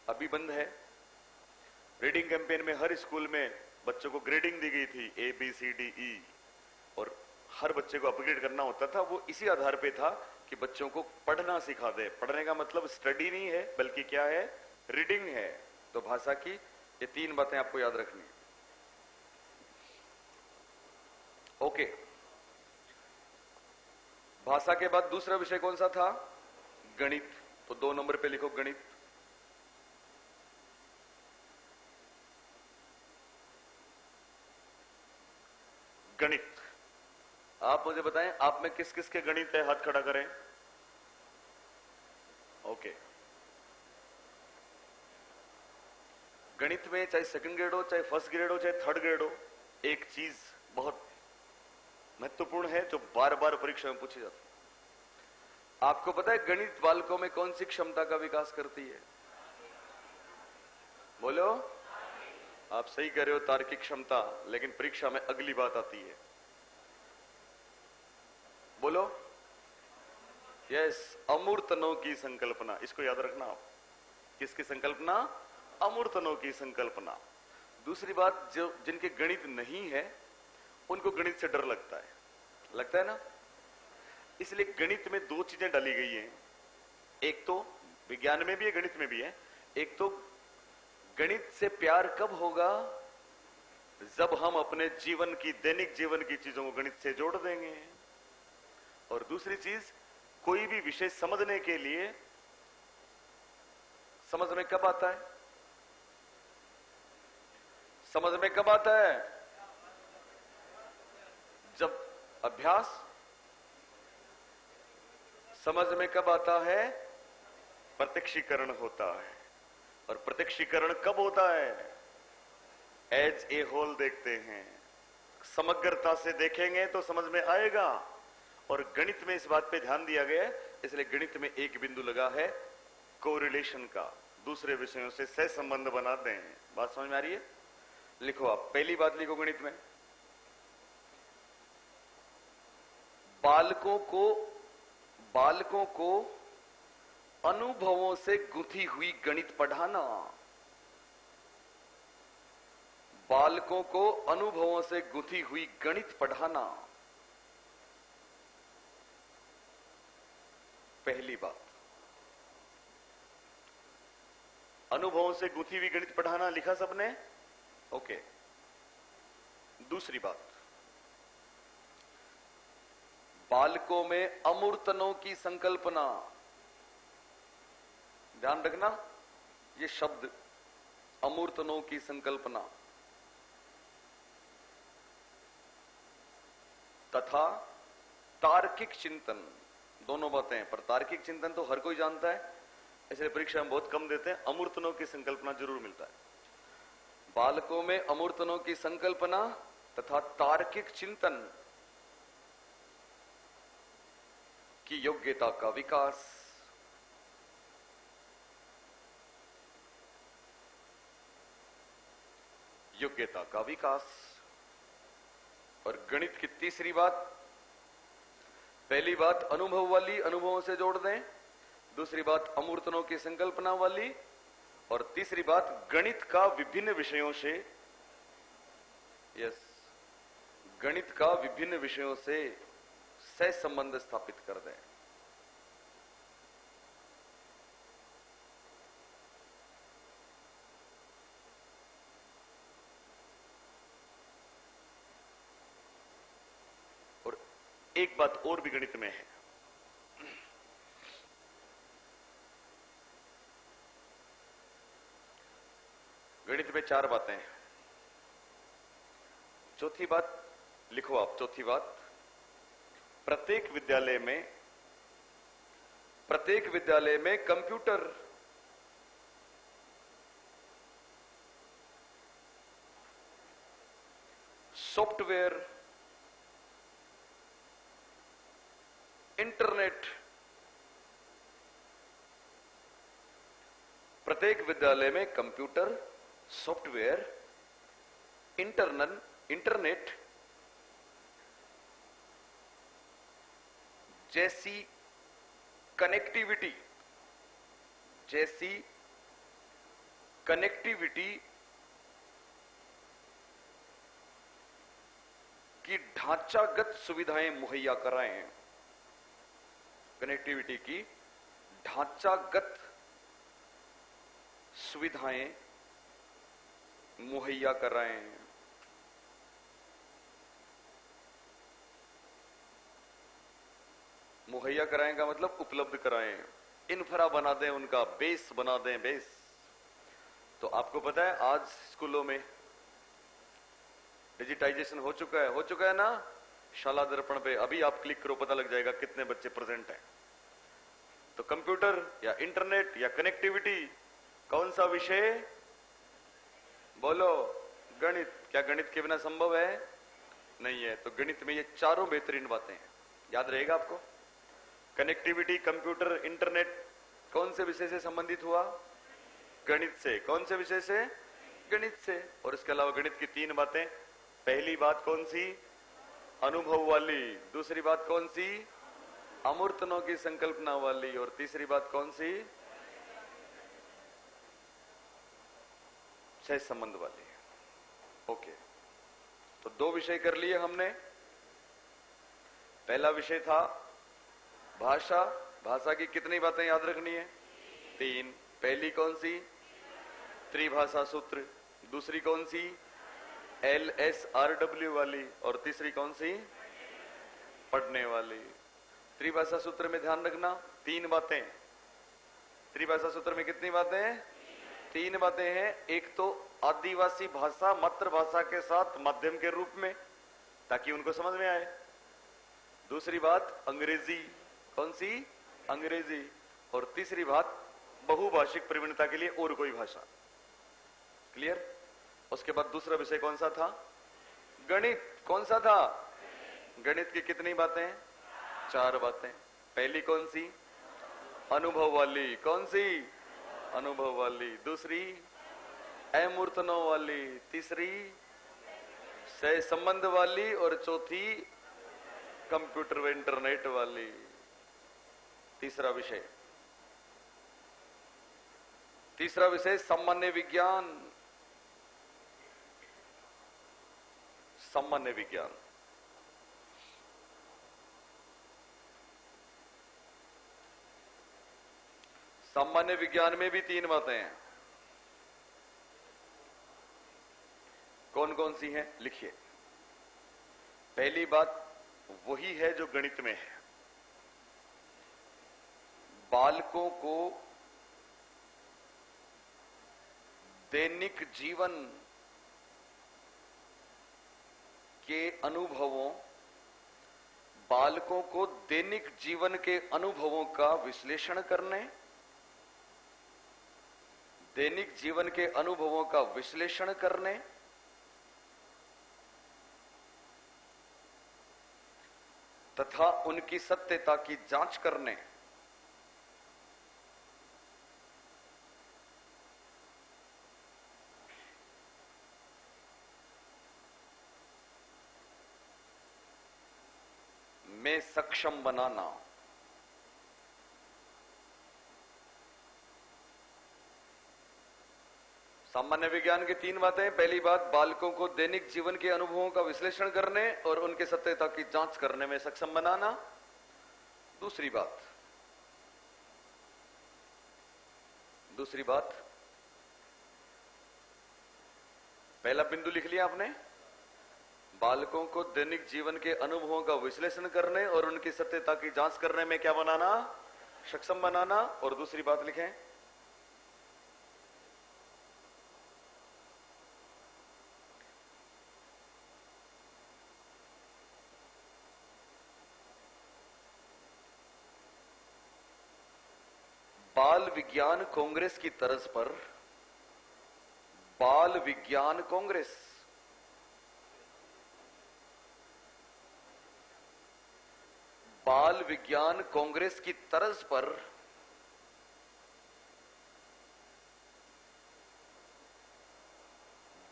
अभी बंद है। रीडिंग कैंपेन में हर स्कूल में बच्चों को ग्रेडिंग दी गई थी, ABCDE, और हर बच्चे को अपग्रेड करना होता था। वो इसी आधार पे था कि बच्चों को पढ़ना सिखा दे। पढ़ने का मतलब स्टडी नहीं है, बल्कि क्या है? रीडिंग है। तो भाषा की ये 3 बातें आपको याद रखनी है। ओके। भाषा के बाद दूसरा विषय कौन सा था? गणित। तो 2 नंबर पे लिखो गणित। गणित। आप मुझे बताएं, आप में किस किस के गणित है? हाथ खड़ा करें। ओके। गणित में चाहे सेकंड ग्रेड हो, चाहे फर्स्ट ग्रेड हो, चाहे थर्ड ग्रेड हो, एक चीज बहुत महत्वपूर्ण है जो बार बार परीक्षा में पूछी जाती है। आपको पता है गणित बालकों में कौन सी क्षमता का विकास करती है? बोलो। आप सही कह रहे हो, तार्किक क्षमता। लेकिन परीक्षा में अगली बात आती है। बोलो। यस, अमूर्तनों की संकल्पना। इसको याद रखना आप। किसकी संकल्पना? अमूर्तनों की संकल्पना। दूसरी बात, जो जिनके गणित नहीं है उनको गणित से डर लगता है ना? इसलिए गणित में 2 चीजें डाली गई हैं। एक तो विज्ञान में भी है, गणित में भी है। एक तो गणित से प्यार कब होगा? जब हम अपने जीवन की, दैनिक जीवन की चीजों को गणित से जोड़ देंगे। और दूसरी चीज, कोई भी विषय समझने के लिए समझ में कब आता है? समझ में कब आता है? जब अभ्यास। समझ में कब आता है? प्रत्यक्षीकरण होता है। और प्रत्यक्षीकरण कब होता है? एज ए होल देखते हैं। समग्रता से देखेंगे तो समझ में आएगा। और गणित में इस बात पे ध्यान दिया गया है, इसलिए गणित में एक बिंदु लगा है कोरिलेशन का। दूसरे विषयों से सहसंबंध बनाते हैं। बात समझ में आ रही है? लिखो आप। पहली बात लिखो गणित में, बालकों को अनुभवों से गुंथी हुई गणित पढ़ाना। बालकों को अनुभवों से गुंथी हुई गणित पढ़ाना। पहली बात, अनुभवों से गुंथी हुई गणित पढ़ाना। लिखा सबने? ओके। दूसरी बात, बालकों में अमूर्तनों की संकल्पना। ध्यान रखना, ये शब्द अमूर्तनों की संकल्पना तथा तार्किक चिंतन। दोनों बातें हैं, पर तार्किक चिंतन तो हर कोई जानता है, इसलिए परीक्षा में बहुत कम देते हैं। अमूर्तनों की संकल्पना जरूर मिलता है। बालकों में अमूर्तनों की संकल्पना तथा तार्किक चिंतन की योग्यता का विकास। योग्यता का विकास। और गणित की तीसरी बात, पहली बात अनुभव वाली, अनुभवों से जोड़ दें। दूसरी बात अमूर्तनों की संकल्पना वाली। और तीसरी बात गणित का विभिन्न विषयों से, यस, गणित का विभिन्न विषयों से सहसंबंध स्थापित कर दें। और एक बात और भी गणित में है, गणित में 4 बातें हैं। चौथी बात लिखो आप। चौथी बात, प्रत्येक विद्यालय में कंप्यूटर सॉफ्टवेयर, इंटरनेट। प्रत्येक विद्यालय में कंप्यूटर, सॉफ्टवेयर, इंटरनेट जैसी कनेक्टिविटी की ढांचागत सुविधाएं मुहैया कराएं। कनेक्टिविटी की ढांचागत सुविधाएं मुहैया कराएं। मुहैया कराएं का मतलब उपलब्ध कराएं, इन्फ्रा बना दें, उनका बेस बना दें, बेस। तो आपको पता है आज स्कूलों में डिजिटाइजेशन हो चुका है ना। शाला दर्पण पे अभी आप क्लिक करो, पता लग जाएगा कितने बच्चे प्रेजेंट हैं। तो कंप्यूटर या इंटरनेट या कनेक्टिविटी, कौन सा विषय? बोलो, गणित। क्या गणित के बिना संभव है? नहीं है। तो गणित में ये चारों बेहतरीन बातें हैं, याद रहेगा आपको। कनेक्टिविटी, कंप्यूटर, इंटरनेट कौन से विषय से संबंधित हुआ? गणित से। कौन से विषय से? गणित से। और इसके अलावा गणित की 3 बातें। पहली बात कौन सी? अनुभव वाली। दूसरी बात कौन सी? अमूर्तनों की संकल्पना वाली। और तीसरी बात कौन सी? सहज संबंध वाली। ओके, तो 2 विषय कर लिए हमने। पहला विषय था भाषा। भाषा की कितनी बातें याद रखनी है? 3। पहली कौन सी? त्रिभाषा सूत्र। दूसरी कौन सी? LSRW वाली। और तीसरी कौन सी? पढ़ने वाली। त्रिभाषा सूत्र में ध्यान रखना 3 बातें। त्रिभाषा सूत्र में कितनी बातें? 3 बातें हैं। एक तो आदिवासी भाषा मातृभाषा के साथ माध्यम के रूप में, ताकि उनको समझ में आए। दूसरी बात अंग्रेजी। कौन सी? अंग्रेजी। और तीसरी बात बहुभाषिक प्रवीणता के लिए और कोई भाषा। क्लियर? उसके बाद दूसरा विषय कौन सा था? गणित। कौन सा था? गणित की कितनी बातें? 4 बातें। पहली कौन सी? अनुभव वाली। कौन सी? अनुभव वाली। दूसरी अमूर्तनों वाली। तीसरी सहज संबंध वाली। और चौथी कंप्यूटर व इंटरनेट वाली। तीसरा विषय सामान्य विज्ञान। सामान्य विज्ञान। सामान्य विज्ञान में भी 3 बातें हैं। कौन कौन सी हैं? लिखिए। पहली बात वही है जो गणित में है। बालकों को दैनिक जीवन के अनुभवों, बालकों को दैनिक जीवन के अनुभवों का विश्लेषण करने, दैनिक जीवन के अनुभवों का विश्लेषण करने तथा उनकी सत्यता की जांच करने, में सक्षम बनाना। सामान्य विज्ञान की 3 बातें। पहली बात बालकों को दैनिक जीवन के अनुभवों का विश्लेषण करने और उनके सत्यता की जांच करने में सक्षम बनाना। दूसरी बात, पहला बिंदु लिख लिया आपने, बालकों को दैनिक जीवन के अनुभवों का विश्लेषण करने और उनकी सत्यता की जांच करने में क्या बनाना? सक्षम बनाना। और दूसरी बात लिखें, बाल विज्ञान कांग्रेस की तर्ज पर बाल विज्ञान कांग्रेस, बाल विज्ञान कांग्रेस की तर्ज पर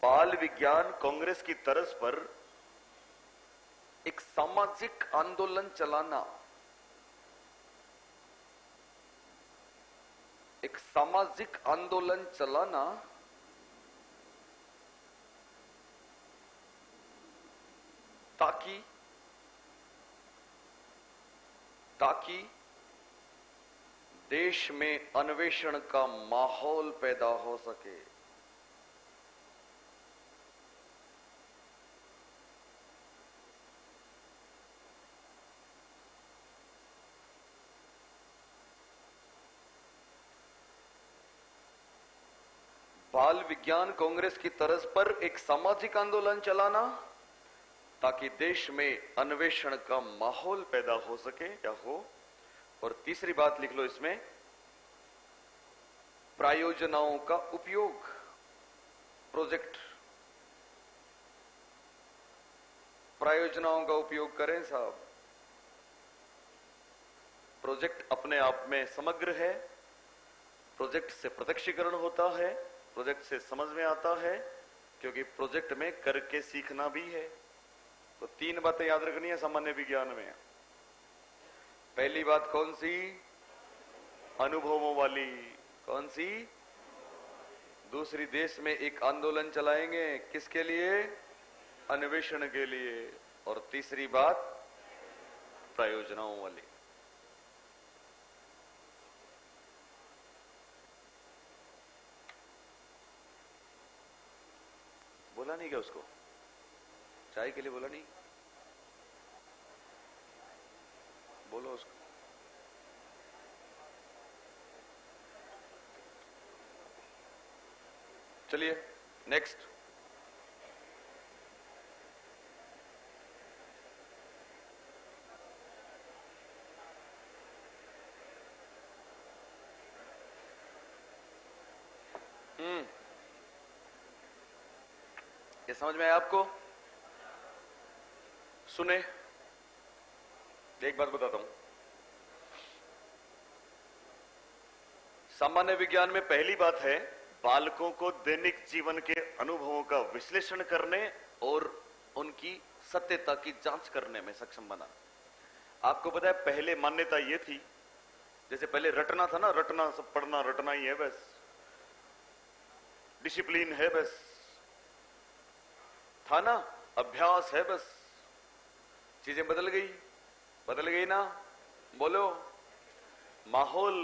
बाल विज्ञान कांग्रेस की तर्ज पर एक सामाजिक आंदोलन चलाना, एक सामाजिक आंदोलन चलाना ताकि ताकि देश में अन्वेषण का माहौल पैदा हो सके। बाल विज्ञान कांग्रेस की तर्ज पर एक सामाजिक आंदोलन चलाना ताकि देश में अन्वेषण का माहौल पैदा हो सके या हो। और तीसरी बात लिख लो इसमें, प्रायोजनाओं का उपयोग। प्रोजेक्ट, प्रायोजनाओं का उपयोग करें साहब। प्रोजेक्ट अपने आप में समग्र है, प्रोजेक्ट से प्रत्यक्षीकरण होता है, प्रोजेक्ट से समझ में आता है, क्योंकि प्रोजेक्ट में करके सीखना भी है। तो तीन बातें याद रखनी है सामान्य विज्ञान में। पहली बात कौन सी? अनुभवों वाली। कौन सी? दूसरी, देश में एक आंदोलन चलाएंगे, किसके लिए? अन्वेषण के लिए। और तीसरी बात प्रायोजनाओं वाली। बोला नहीं क्या उसको? चाय के लिए बोला नहीं? बोलो उसको। चलिए नेक्स्ट। ये समझ में आया आपको? सुने, एक बात बताता हूं। सामान्य विज्ञान में पहली बात है बालकों को दैनिक जीवन के अनुभवों का विश्लेषण करने और उनकी सत्यता की जांच करने में सक्षम बना। आपको पता है पहले मान्यता यह थी, जैसे पहले रटना था ना, रटना, सब पढ़ना रटना ही है बस, डिसिप्लिन है बस, था ना, अभ्यास है बस। चीजें बदल गई, बदल गई ना? बोलो। माहौल,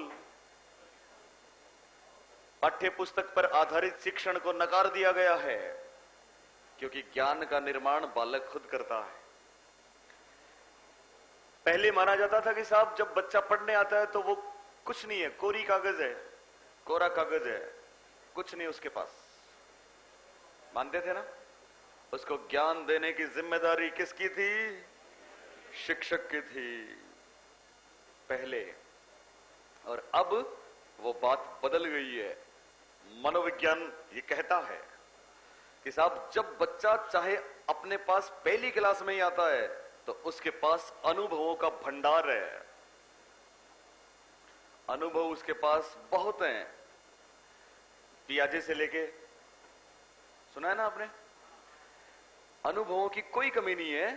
पाठ्य पुस्तक पर आधारित शिक्षण को नकार दिया गया है, क्योंकि ज्ञान का निर्माण बालक खुद करता है। पहले माना जाता था कि साहब जब बच्चा पढ़ने आता है तो वो कुछ नहीं है, कोरी कागज है, कोरा कागज है, कुछ नहीं उसके पास। मानते थे ना? उसको ज्ञान देने की जिम्मेदारी किसकी थी? शिक्षक की थी पहले। और अब वो बात बदल गई है। मनोविज्ञान ये कहता है कि साहब जब बच्चा चाहे अपने पास पहली क्लास में ही आता है तो उसके पास अनुभवों का भंडार है। अनुभव उसके पास बहुत हैं। पियाजे से लेके, सुना है ना आपने? अनुभवों की कोई कमी नहीं है।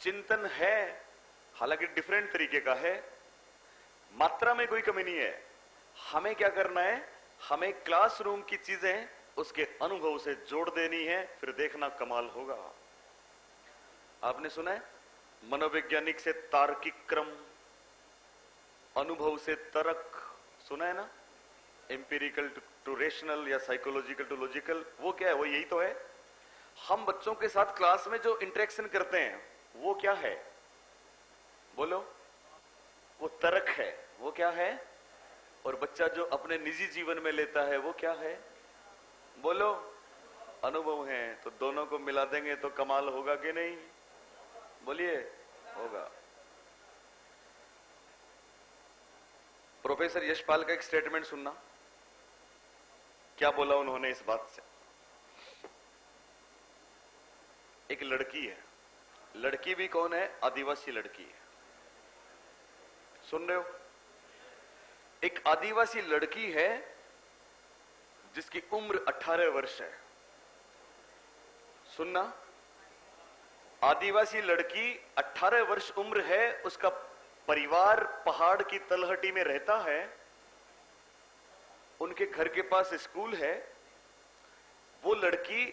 चिंतन है, हालांकि डिफरेंट तरीके का है, मात्रा में कोई कमी नहीं है। हमें क्या करना है? हमें क्लासरूम की चीजें उसके अनुभव से जोड़ देनी है, फिर देखना कमाल होगा। आपने सुना है मनोवैज्ञानिक से तार्किक क्रम, अनुभव से तर्क, सुना है ना? एम्पिरिकल टू रेशनल या साइकोलॉजिकल टू लॉजिकल। वो क्या है? वो यही तो है। हम बच्चों के साथ क्लास में जो इंटरेक्शन करते हैं वो क्या है? बोलो। वो तर्क है। वो क्या है? और बच्चा जो अपने निजी जीवन में लेता है वो क्या है? बोलो। अनुभव है। तो दोनों को मिला देंगे तो कमाल होगा कि नहीं? बोलिए। होगा। प्रोफेसर यशपाल का एक स्टेटमेंट सुनना, क्या बोला उन्होंने इस बात से। एक लड़की है, लड़की भी कौन है? आदिवासी लड़की है। सुन रहे हो? एक आदिवासी लड़की है जिसकी उम्र 18 वर्ष है। सुनना, आदिवासी लड़की 18 वर्ष उम्र है, उसका परिवार पहाड़ की तलहटी में रहता है, उनके घर के पास स्कूल है। वो लड़की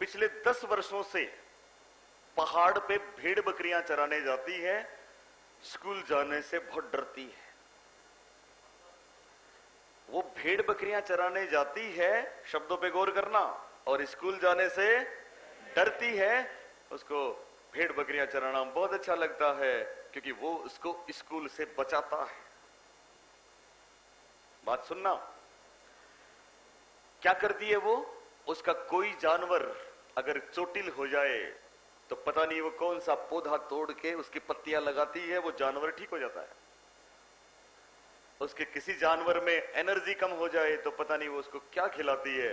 पिछले 10 वर्षों से पहाड़ पे भेड़ बकरियां चराने जाती है, स्कूल जाने से बहुत डरती है। वो भेड़ बकरियां चराने जाती है, शब्दों पे गौर करना, और स्कूल जाने से डरती है। उसको भेड़ बकरियां चराना बहुत अच्छा लगता है क्योंकि वो उसको स्कूल से बचाता है। बात सुनना, क्या करती है वो? उसका कोई जानवर अगर चोटिल हो जाए तो पता नहीं वो कौन सा पौधा तोड़ के उसकी पत्तियां लगाती है, वो जानवर ठीक हो जाता है। उसके किसी जानवर में एनर्जी कम हो जाए तो पता नहीं वो उसको क्या खिलाती है,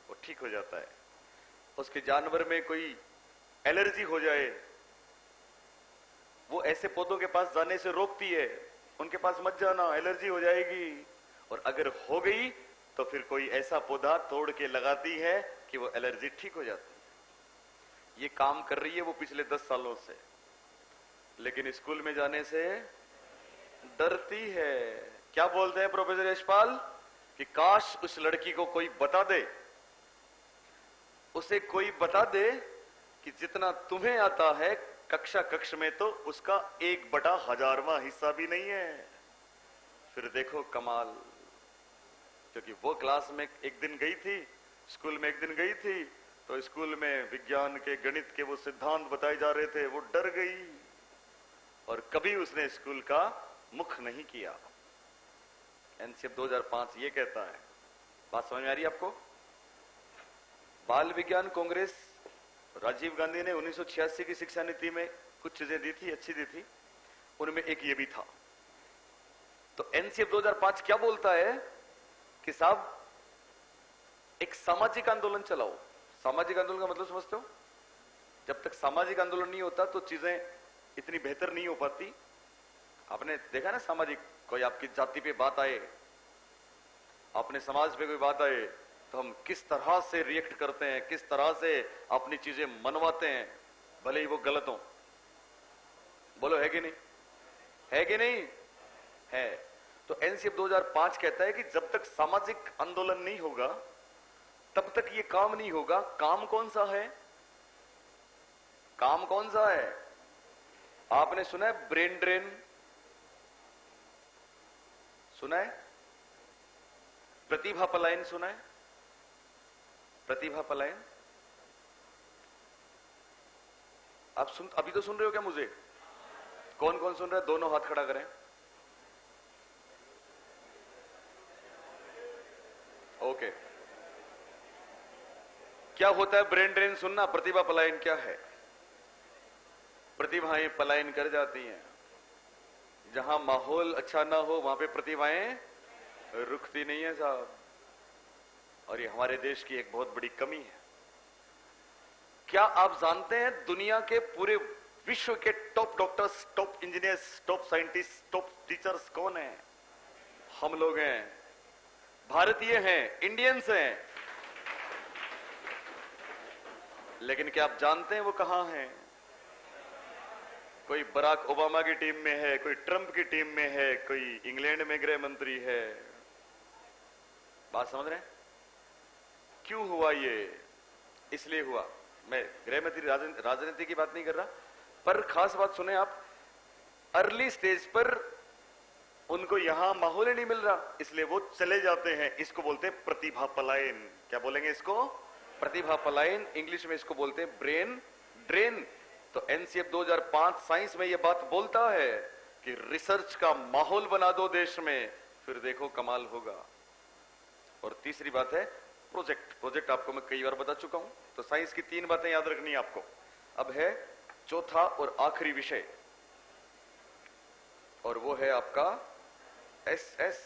वो ठीक हो जाता है। उसके जानवर में कोई एलर्जी हो जाए, वो ऐसे पौधों के पास जाने से रोकती है, उनके पास मत जाना, एलर्जी हो जाएगी। और अगर हो गई तो फिर कोई ऐसा पौधा तोड़ के लगाती है कि वो एलर्जी ठीक हो जाती है। ये काम कर रही है वो पिछले 10 सालों से, लेकिन स्कूल में जाने से डरती है। क्या बोलते हैं प्रोफेसर यशपाल कि काश उस लड़की को कोई बता दे, उसे कोई बता दे कि जितना तुम्हें आता है कक्षा कक्ष में तो उसका 1/1000वां हिस्सा भी नहीं है। फिर देखो कमाल। क्योंकि वो क्लास में एक दिन गई थी, स्कूल में एक दिन गई थी, तो स्कूल में विज्ञान के गणित के वो सिद्धांत बताए जा रहे थे, वो डर गई और कभी उसने स्कूल का मुख नहीं किया। एनसीएफ 2005 ये कहता है। बात समझ में आ रही है आपको? बाल विज्ञान कांग्रेस, राजीव गांधी ने 1986 की शिक्षा नीति में कुछ चीजें दी थी, अच्छी दी थी, उनमें एक ये भी था। तो एनसीएफ 2005 क्या बोलता है कि साहब एक सामाजिक आंदोलन चलाओ। सामाजिक आंदोलन का मतलब समझते हो? जब तक सामाजिक आंदोलन नहीं होता तो चीजें इतनी बेहतर नहीं हो पाती। आपने देखा ना, सामाजिक, कोई आपकी जाति पे बात आए, अपने समाज पे कोई बात आए तो हम किस तरह से रिएक्ट करते हैं, किस तरह से अपनी चीजें मनवाते हैं, भले ही वो गलत हो। बोलो है कि नहीं? है कि नहीं? है। तो एनसीएफ 2005 कहता है कि जब तक सामाजिक आंदोलन नहीं होगा तब तक ये काम नहीं होगा। काम कौन सा है? काम कौन सा है? आपने सुना है ब्रेन ड्रेन? सुना है? प्रतिभा पलायन सुना है? प्रतिभा पलायन आप अभी तो सुन रहे हो क्या मुझे? कौन कौन सुन रहा है? दोनों हाथ खड़ा करें। ओके। क्या होता है ब्रेन ड्रेन? सुनना, प्रतिभा पलायन क्या है? प्रतिभाएं पलायन कर जाती हैं। जहां माहौल अच्छा ना हो वहां पे प्रतिभाएं रुकती नहीं है साहब, और ये हमारे देश की एक बहुत बड़ी कमी है। क्या आप जानते हैं दुनिया के पूरे विश्व के top doctors, top engineers, top scientist, top teachers कौन है? हम लोग हैं, भारतीय हैं, इंडियंस हैं। लेकिन क्या आप जानते हैं वो कहां हैं? कोई बराक ओबामा की टीम में है, कोई ट्रंप की टीम में है, कोई इंग्लैंड में गृह मंत्री है। बात समझ रहे हैं? क्यों हुआ ये? इसलिए हुआ। मैं गृह मंत्री राजनीति की बात नहीं कर रहा, पर खास बात सुने आप, अर्ली स्टेज पर उनको यहां माहौल ही नहीं मिल रहा, इसलिए वो चले जाते हैं। इसको बोलते हैं प्रतिभा पलायन। क्या बोलेंगे इसको? प्रतिभा पलायन। इंग्लिश में इसको बोलते हैं ब्रेन ड्रेन। तो एनसीएफ 2005 साइंस में यह बात बोलता है कि रिसर्च का माहौल बना दो देश में, फिर देखो कमाल होगा। और तीसरी बात है प्रोजेक्ट। प्रोजेक्ट आपको मैं कई बार बता चुका हूं। तो साइंस की 3 बातें याद रखनी है आपको। अब है चौथा और आखिरी विषय, और वो है आपका एसएस,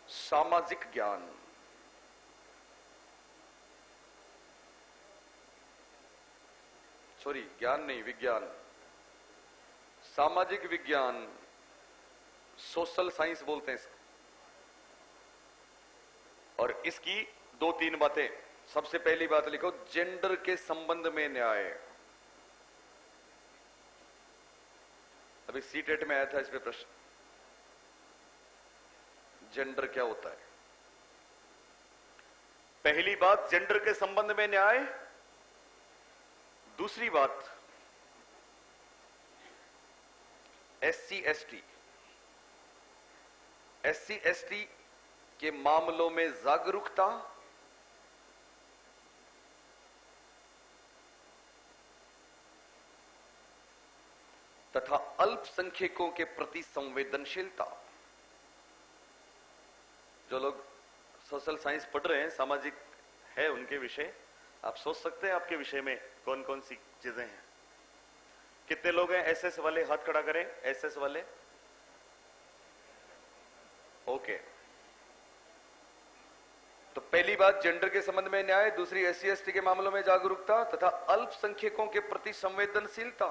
सामाजिक ज्ञान। सॉरी ज्ञान नहीं, विज्ञान, सामाजिक विज्ञान, सोशल साइंस बोलते हैं इसको। और इसकी दो तीन बातें। सबसे पहली बात लिखो, जेंडर के संबंध में न्याय। अभी सीटेट में आया था इस पे प्रश्न, जेंडर क्या होता है। पहली बात, जेंडर के संबंध में न्याय। दूसरी बात, एससी एसटी के मामलों में जागरूकता। तथा अल्पसंख्यकों के प्रति संवेदनशीलता। जो लोग सोशल साइंस पढ़ रहे हैं, सामाजिक है उनके विषय, आप सोच सकते हैं आपके विषय में कौन कौन सी चीजें हैं। कितने लोग हैं एसएस वाले? हाथ खड़ा करें, एसएस वाले। ओके, तो पहली बात जेंडर के संबंध में न्याय, दूसरी एससी एसटी के मामलों में जागरूकता तथा अल्पसंख्यकों के प्रति संवेदनशीलता।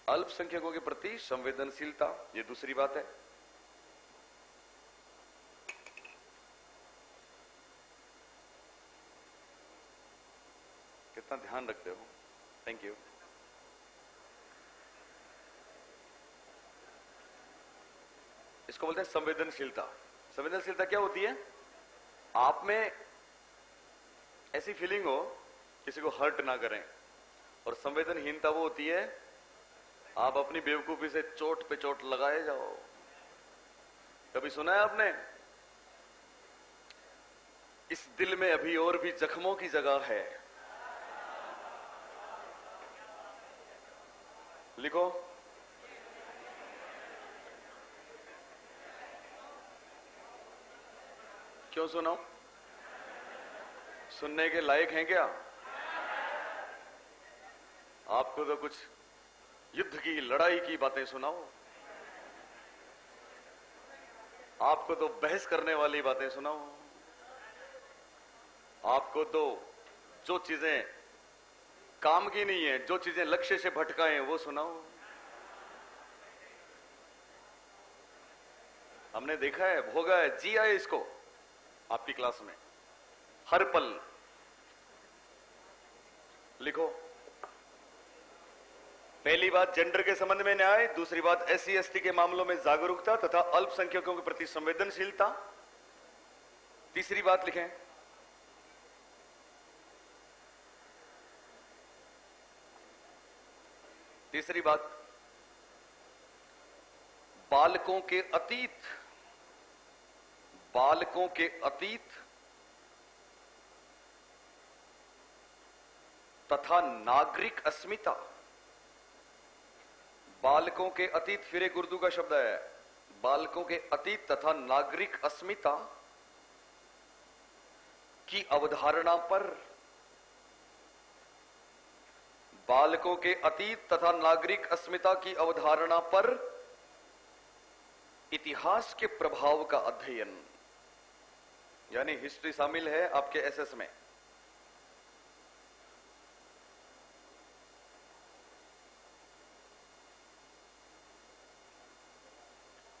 अल्पसंख्यकों के प्रति संवेदनशीलता, ये दूसरी बात है। कितना ध्यान रखते हो, थैंक यू। इसको बोलते हैं संवेदनशीलता। संवेदनशीलता क्या होती है? आप में ऐसी फीलिंग हो किसी को हर्ट ना करें। और संवेदनहीनता वो होती है आप अपनी बेवकूफी से चोट पे चोट लगाए जाओ। कभी सुना है आपने, इस दिल में अभी और भी जख्मों की जगह है? लिखो, क्यों सुनाओ? सुनने के लायक हैं क्या? आपको तो कुछ युद्ध की, लड़ाई की बातें सुनाओ। आपको तो बहस करने वाली बातें सुनाओ। आपको तो जो चीजें काम की नहीं है, जो चीजें लक्ष्य से भटकाए वो सुनाओ। हमने देखा है, भोगा है, जिया है इसको आपकी क्लास में हर पल। लिखो, पहली बात जेंडर के संबंध में न्याय, दूसरी बात एससी एसटी के मामलों में जागरूकता तथा अल्पसंख्यकों के प्रति संवेदनशीलता। तीसरी बात लिखें, तीसरी बात, बालकों के अतीत, बालकों के अतीत तथा नागरिक अस्मिता। बालकों के अतीत, फिर एक उर्दू का शब्द है, बालकों के अतीत तथा नागरिक अस्मिता की अवधारणा पर, बालकों के अतीत तथा नागरिक अस्मिता की अवधारणा पर इतिहास के प्रभाव का अध्ययन। यानी हिस्ट्री शामिल है आपके एसएस में।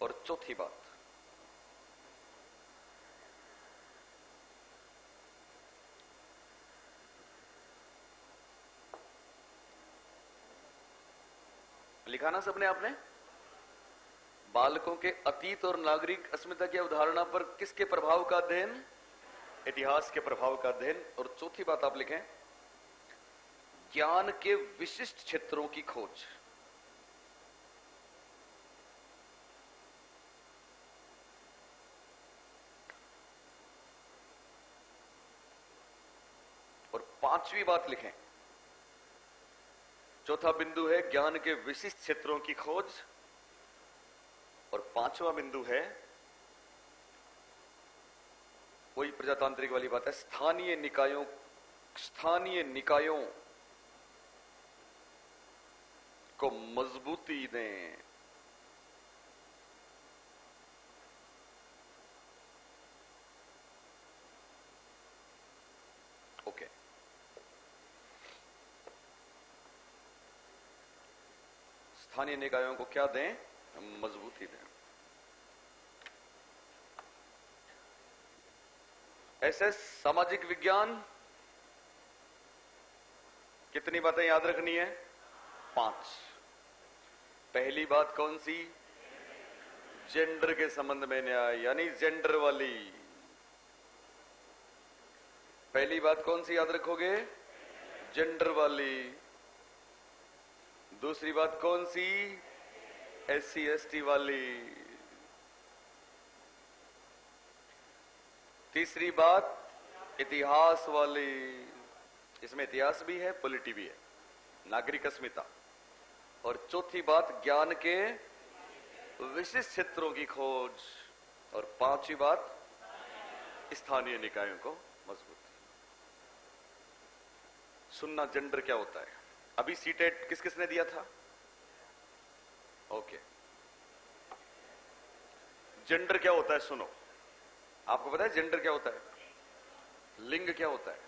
और चौथी बात, लिखा ना सबने आपने, बालकों के अतीत और नागरिक अस्मिता की अवधारणा पर किसके प्रभाव का अध्ययन? इतिहास के प्रभाव का अध्ययन। और चौथी बात आप लिखें, ज्ञान के विशिष्ट क्षेत्रों की खोज। और पांचवी बात लिखें, चौथा बिंदु है ज्ञान के विशिष्ट क्षेत्रों की खोज, और पांचवा बिंदु है वही प्रजातांत्रिक वाली बात है, स्थानीय निकायों को मजबूती दें। स्थानीय निकायों को क्या दें? मजबूती दें। एसएस सामाजिक विज्ञान, कितनी बातें याद रखनी है? 5। पहली बात कौन सी? जेंडर के संबंध में न्याय, यानी जेंडर वाली। पहली बात कौन सी याद रखोगे? जेंडर वाली। दूसरी बात कौन सी? एससी एसटी वाली। तीसरी बात इतिहास वाली। इसमें इतिहास भी है, पॉलिटी भी है, नागरिक अस्मिता। और चौथी बात ज्ञान के विशिष्ट क्षेत्रों की खोज। और पांचवी बात स्थानीय निकायों को मजबूत। सुनना, जेंडर क्या होता है? अभी सीटेट किस किसने दिया था? ओके। जेंडर क्या होता है? सुनो, आपको पता है जेंडर क्या होता है? लिंग क्या होता है?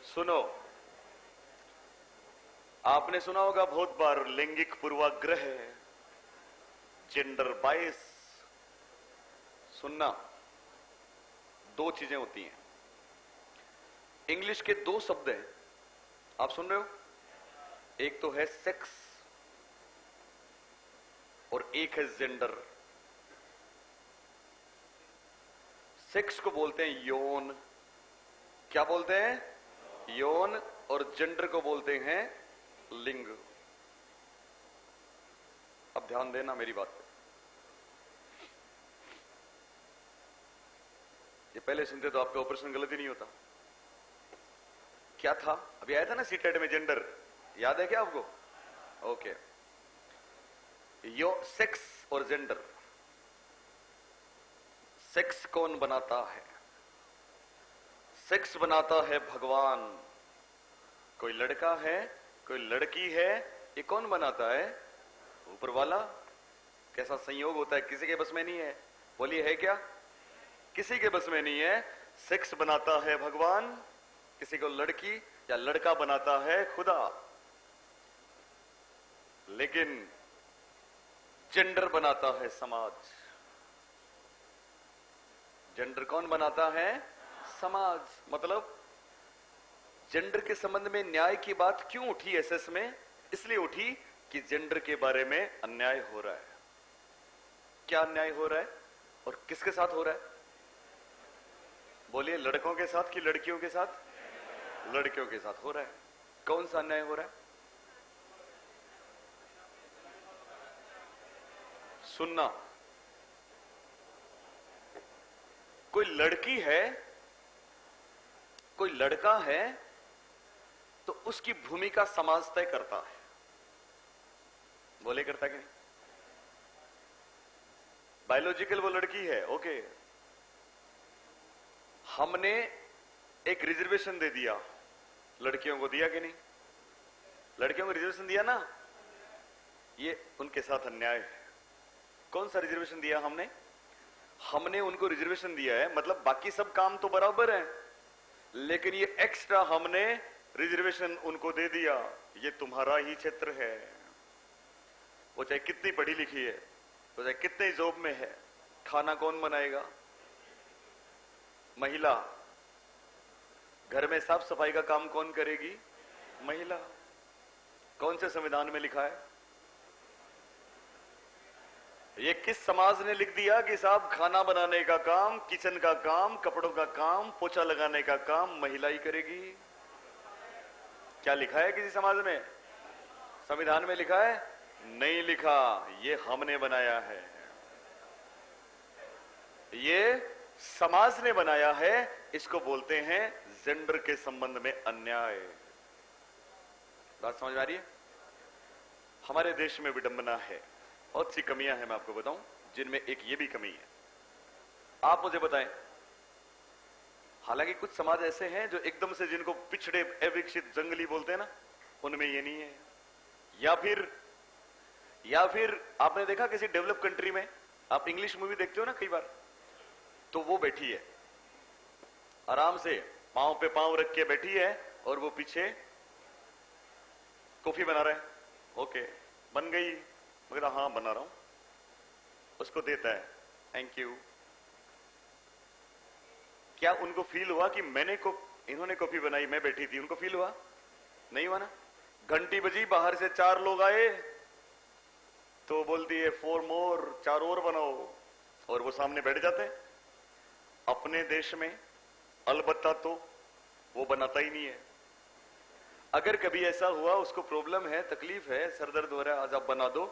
सुनो, आपने सुना होगा बहुत बार लैंगिक पूर्वाग्रह, जेंडर बायस। सुनना, 2 चीजें होती हैं। इंग्लिश के 2 शब्द हैं, आप सुन रहे हो? एक तो है सेक्स और एक है जेंडर। सेक्स को बोलते हैं यौन। क्या बोलते हैं? यौन। और जेंडर को बोलते हैं लिंग। अब ध्यान देना मेरी बात पे। ये पहले सुनते तो आपका ऑपरेशन गलत ही नहीं होता। क्या था? अभी आया था ना सीटेट में जेंडर, याद है क्या आपको? ओके। यो सेक्स और जेंडर। सेक्स कौन बनाता है? सेक्स बनाता है भगवान। कोई लड़का है, कोई लड़की है, ये कौन बनाता है? ऊपर वाला। कैसा संयोग होता है, किसी के बस में नहीं है। बोलिए, है क्या? किसी के बस में नहीं है। सेक्स बनाता है भगवान, किसी को लड़की या लड़का बनाता है खुदा। लेकिन जेंडर बनाता है समाज। जेंडर कौन बनाता है? समाज। मतलब जेंडर के संबंध में न्याय की बात क्यों उठी एसएस में? इसलिए उठी कि जेंडर के बारे में अन्याय हो रहा है। क्या अन्याय हो रहा है और किसके साथ हो रहा है? बोलिए, लड़कों के साथ कि लड़कियों के साथ? लड़कियों के साथ हो रहा है। कौन सा अन्याय हो रहा है? सुनना, कोई लड़की है, कोई लड़का है, तो उसकी भूमिका समाज तय करता है। बोले, करता कि नहीं? बायोलॉजिकल वो लड़की है, ओके। हमने एक रिजर्वेशन दे दिया, लड़कियों को दिया कि नहीं? लड़कियों को रिजर्वेशन दिया ना, ये उनके साथ अन्याय है। कौन सा रिजर्वेशन दिया हमने? हमने उनको रिजर्वेशन दिया है, मतलब बाकी सब काम तो बराबर है, लेकिन ये एक्स्ट्रा हमने रिजर्वेशन उनको दे दिया। ये तुम्हारा ही क्षेत्र है, वो चाहे कितनी पढ़ी लिखी है, वो चाहे कितने जॉब में है, खाना कौन बनाएगा? महिला। घर में साफ सफाई का काम कौन करेगी? महिला। कौन से संविधान में लिखा है? ये किस समाज ने लिख दिया कि साहब खाना बनाने का काम, किचन का काम, कपड़ों का काम, पोछा लगाने का काम महिला ही करेगी? क्या लिखा है किसी समाज में? संविधान में लिखा है? नहीं लिखा। ये हमने बनाया है, ये समाज ने बनाया है। इसको बोलते हैं जेंडर के संबंध में अन्याय। बात समझ में आ रही है? हमारे देश में विडंबना है, बहुत सी कमियां हैं, मैं आपको बताऊं, जिनमें एक ये भी कमी है। आप मुझे बताएं, हालांकि कुछ समाज ऐसे हैं जो एकदम से, जिनको पिछड़े, अविकसित, जंगली बोलते हैं ना, उनमें ये नहीं है। या फिर आपने देखा किसी डेवलप कंट्री में, आप इंग्लिश मूवी देखते हो ना कई बार, तो वो बैठी है आराम से, पांव पे पांव रख के बैठी है, और वो पीछे कॉफी बना रहे हैं, ओके बन गई, मैं कहता हाँ बना रहा हूं, उसको देता है, थैंक यू। क्या उनको फील हुआ कि इन्होंने कॉफी बनाई, मैं बैठी थी, उनको फील हुआ? नहीं हुआ ना। घंटी बजी, बाहर से 4 लोग आए तो बोलती है 4 मोर, 4 और बनाओ, और वो सामने बैठ जाते हैं। अपने देश में अलबत्ता तो वो बनाता ही नहीं है। अगर कभी ऐसा हुआ उसको प्रॉब्लम है, तकलीफ है, सरदर्द हो रहा है, आज आप बना दो,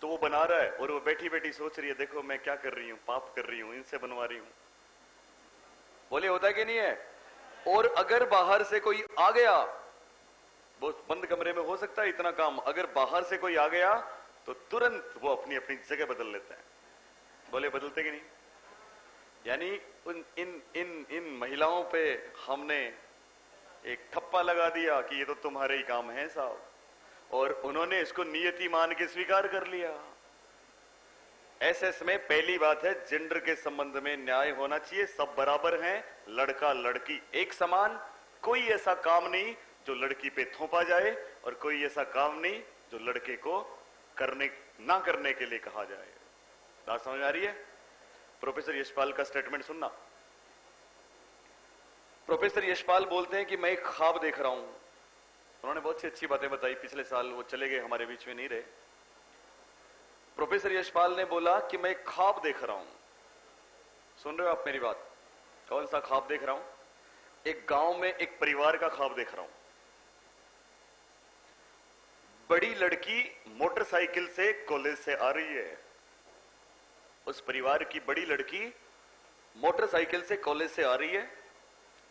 तो वो बना रहा है और वो बैठी बैठी सोच रही है देखो मैं क्या कर रही हूं, पाप कर रही हूं, इनसे बनवा रही हूं। बोले होता है कि नहीं है? और अगर बाहर से कोई आ गया, वो बंद कमरे में हो सकता है इतना काम, अगर बाहर से कोई आ गया तो तुरंत वो अपनी अपनी जगह बदल लेता है। बोले बदलते कि नहीं? यानी इन महिलाओं पे हमने एक ठप्पा लगा दिया कि ये तो तुम्हारे ही काम है साहब, और उन्होंने इसको नियति मान के स्वीकार कर लिया। एसएस में पहली बात है, जेंडर के संबंध में न्याय होना चाहिए, सब बराबर हैं, लड़का लड़की एक समान, कोई ऐसा काम नहीं जो लड़की पे थोपा जाए और कोई ऐसा काम नहीं जो लड़के को ना करने के लिए कहा जाए। बात समझ आ रही है? प्रोफेसर यशपाल का स्टेटमेंट सुनना। प्रोफेसर यशपाल बोलते हैं कि मैं एक ख्वाब देख रहा हूं। उन्होंने बहुत सी अच्छी बातें बताई, पिछले साल वो चले गए, हमारे बीच में नहीं रहे। प्रोफेसर यशपाल ने बोला कि मैं एक ख्वाब देख रहा हूं। सुन रहे हो आप मेरी बात? कौन सा ख्वाब देख रहा हूं? एक गांव में एक परिवार का ख्वाब देख रहा हूं। बड़ी लड़की मोटरसाइकिल से कॉलेज से आ रही है। उस परिवार की बड़ी लड़की मोटरसाइकिल से कॉलेज से आ रही है।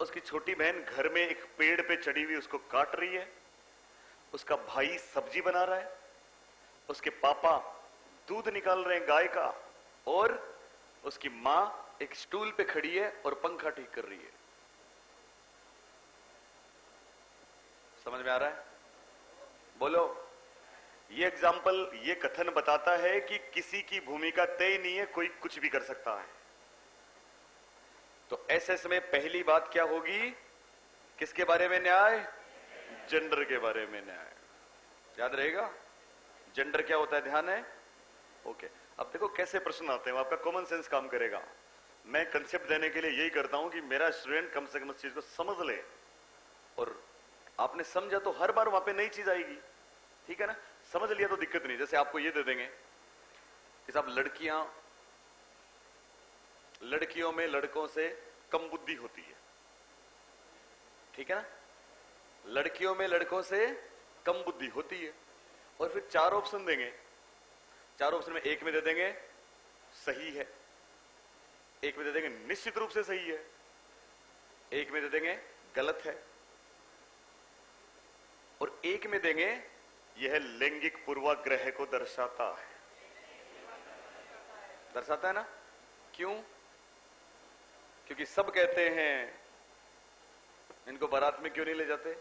उसकी छोटी बहन घर में एक पेड़ पे चढ़ी हुई उसको काट रही है। उसका भाई सब्जी बना रहा है। उसके पापा दूध निकाल रहे हैं गाय का, और उसकी मां एक स्टूल पे खड़ी है और पंखा ठीक कर रही है। समझ में आ रहा है? बोलो। ये एग्जाम्पल, ये कथन बताता है कि किसी की भूमिका तय नहीं है, कोई कुछ भी कर सकता है। तो एसएस में पहली बात क्या होगी? किसके बारे में न्याय? जेंडर के बारे में न्याय। याद रहेगा? जेंडर क्या होता है, ध्यान है? ओके। अब देखो कैसे प्रश्न आते हैं, आपका कॉमन सेंस काम करेगा। मैं कंसेप्ट देने के लिए यही करता हूं कि मेरा स्टूडेंट कम से कम इस चीज को समझ ले, और आपने समझा तो हर बार वहां पे नई चीज आएगी, ठीक है ना? समझ लिया तो दिक्कत नहीं। जैसे आपको ये दे देंगे कि साहब लड़कियों में लड़कों से कम बुद्धि होती है, ठीक है ना? लड़कियों में लड़कों से कम बुद्धि होती है, और फिर 4 ऑप्शन देंगे। 4 ऑप्शन में एक में दे देंगे सही है, एक में दे देंगे निश्चित रूप से सही है, एक में दे देंगे गलत है, और एक में देंगे यह लैंगिक पूर्वाग्रह को दर्शाता है। दर्शाता है ना? क्यों? क्योंकि सब कहते हैं इनको बारात में क्यों नहीं ले जाते?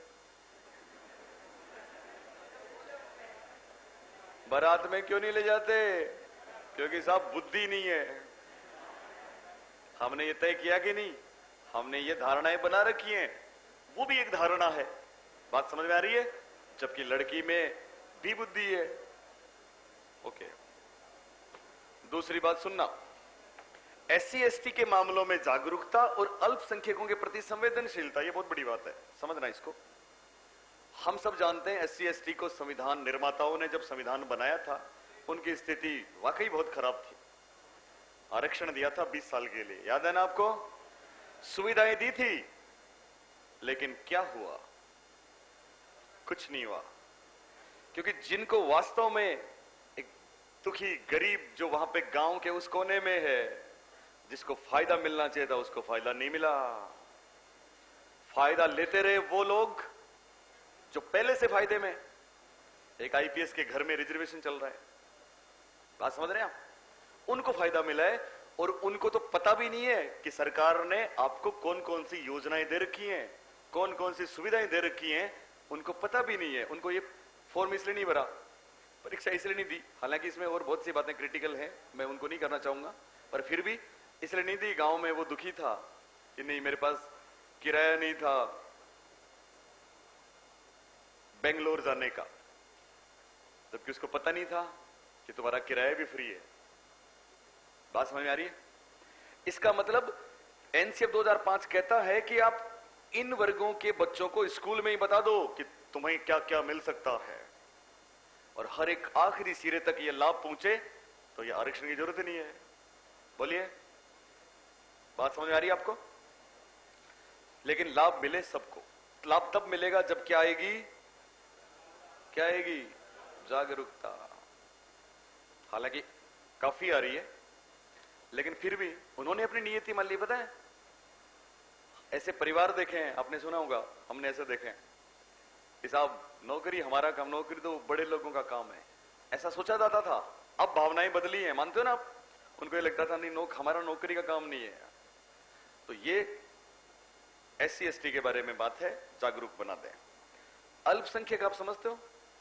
बारात में क्यों नहीं ले जाते? क्योंकि साहब बुद्धि नहीं है। हमने ये तय किया कि नहीं? हमने ये धारणाएं बना रखी हैं, वो भी एक धारणा है। बात समझ में आ रही है? जबकि लड़की में भी बुद्धि है। ओके। दूसरी बात सुनना, एससी एसटी के मामलों में जागरूकता और अल्पसंख्यकों के प्रति संवेदनशीलता, ये बहुत बड़ी बात है, समझना इसको। हम सब जानते हैं एससी एसटी को संविधान निर्माताओं ने जब संविधान बनाया था, उनकी स्थिति वाकई बहुत खराब थी। आरक्षण दिया था 20 साल के लिए, याद है ना आपको? सुविधाएं दी थी, लेकिन क्या हुआ? कुछ नहीं हुआ। क्योंकि जिनको वास्तव में एक दुखी गरीब जो वहां पे गांव के उस कोने में है, जिसको फायदा मिलना चाहिए था, उसको फायदा नहीं मिला। फायदा लेते रहे वो लोग जो पहले से फायदे में। एक आईपीएस के घर में रिजर्वेशन चल रहा है, बात समझ रहे हैं आप? उनको फायदा मिला है, और उनको तो पता भी नहीं है कि सरकार ने आपको कौन कौन सी योजनाएं दे रखी हैं, कौन कौन सी सुविधाएं दे रखी हैं, उनको पता भी नहीं है। उनको ये फॉर्म इसलिए नहीं भरा, परीक्षा इसलिए नहीं दी, हालांकि इसमें और बहुत सी बातें क्रिटिकल हैं, मैं उनको नहीं करना चाहूंगा, पर फिर भी इसलिए नहीं दी। गांव में वो दुखी था कि नहीं मेरे पास किराया नहीं था बेंगलोर जाने का, जबकि उसको पता नहीं था कि तुम्हारा किराया भी फ्री है। बात समझ में आ रही है? इसका मतलब एनसीएफ 2005 कहता है कि आप इन वर्गों के बच्चों को स्कूल में ही बता दो कि तुम्हें क्या क्या मिल सकता है, और हर एक आखिरी सिरे तक ये लाभ पहुंचे, तो ये आरक्षण की जरूरत ही नहीं है। बोलिए, बात समझ में आ रही है आपको? लेकिन लाभ मिले सबको। लाभ तब मिलेगा जब क्या आएगी? क्या आएगी? जागरूकता। हालांकि काफी आ रही है, लेकिन फिर भी उन्होंने अपनी नियति मान ली। पता है, ऐसे परिवार देखे हैं, आपने सुना होगा, हमने ऐसे देखे हैं कि साहब नौकरी हमारा काम, नौकरी तो बड़े लोगों का काम है, ऐसा सोचा जाता था। अब भावनाएं बदली हैं, मानते हो ना आप? उनको ये लगता था नहीं, हमारा नौकरी का काम नहीं है। तो ये SC/ST के बारे में बात है, जागरूक बना दें। अल्पसंख्यक आप समझते हो,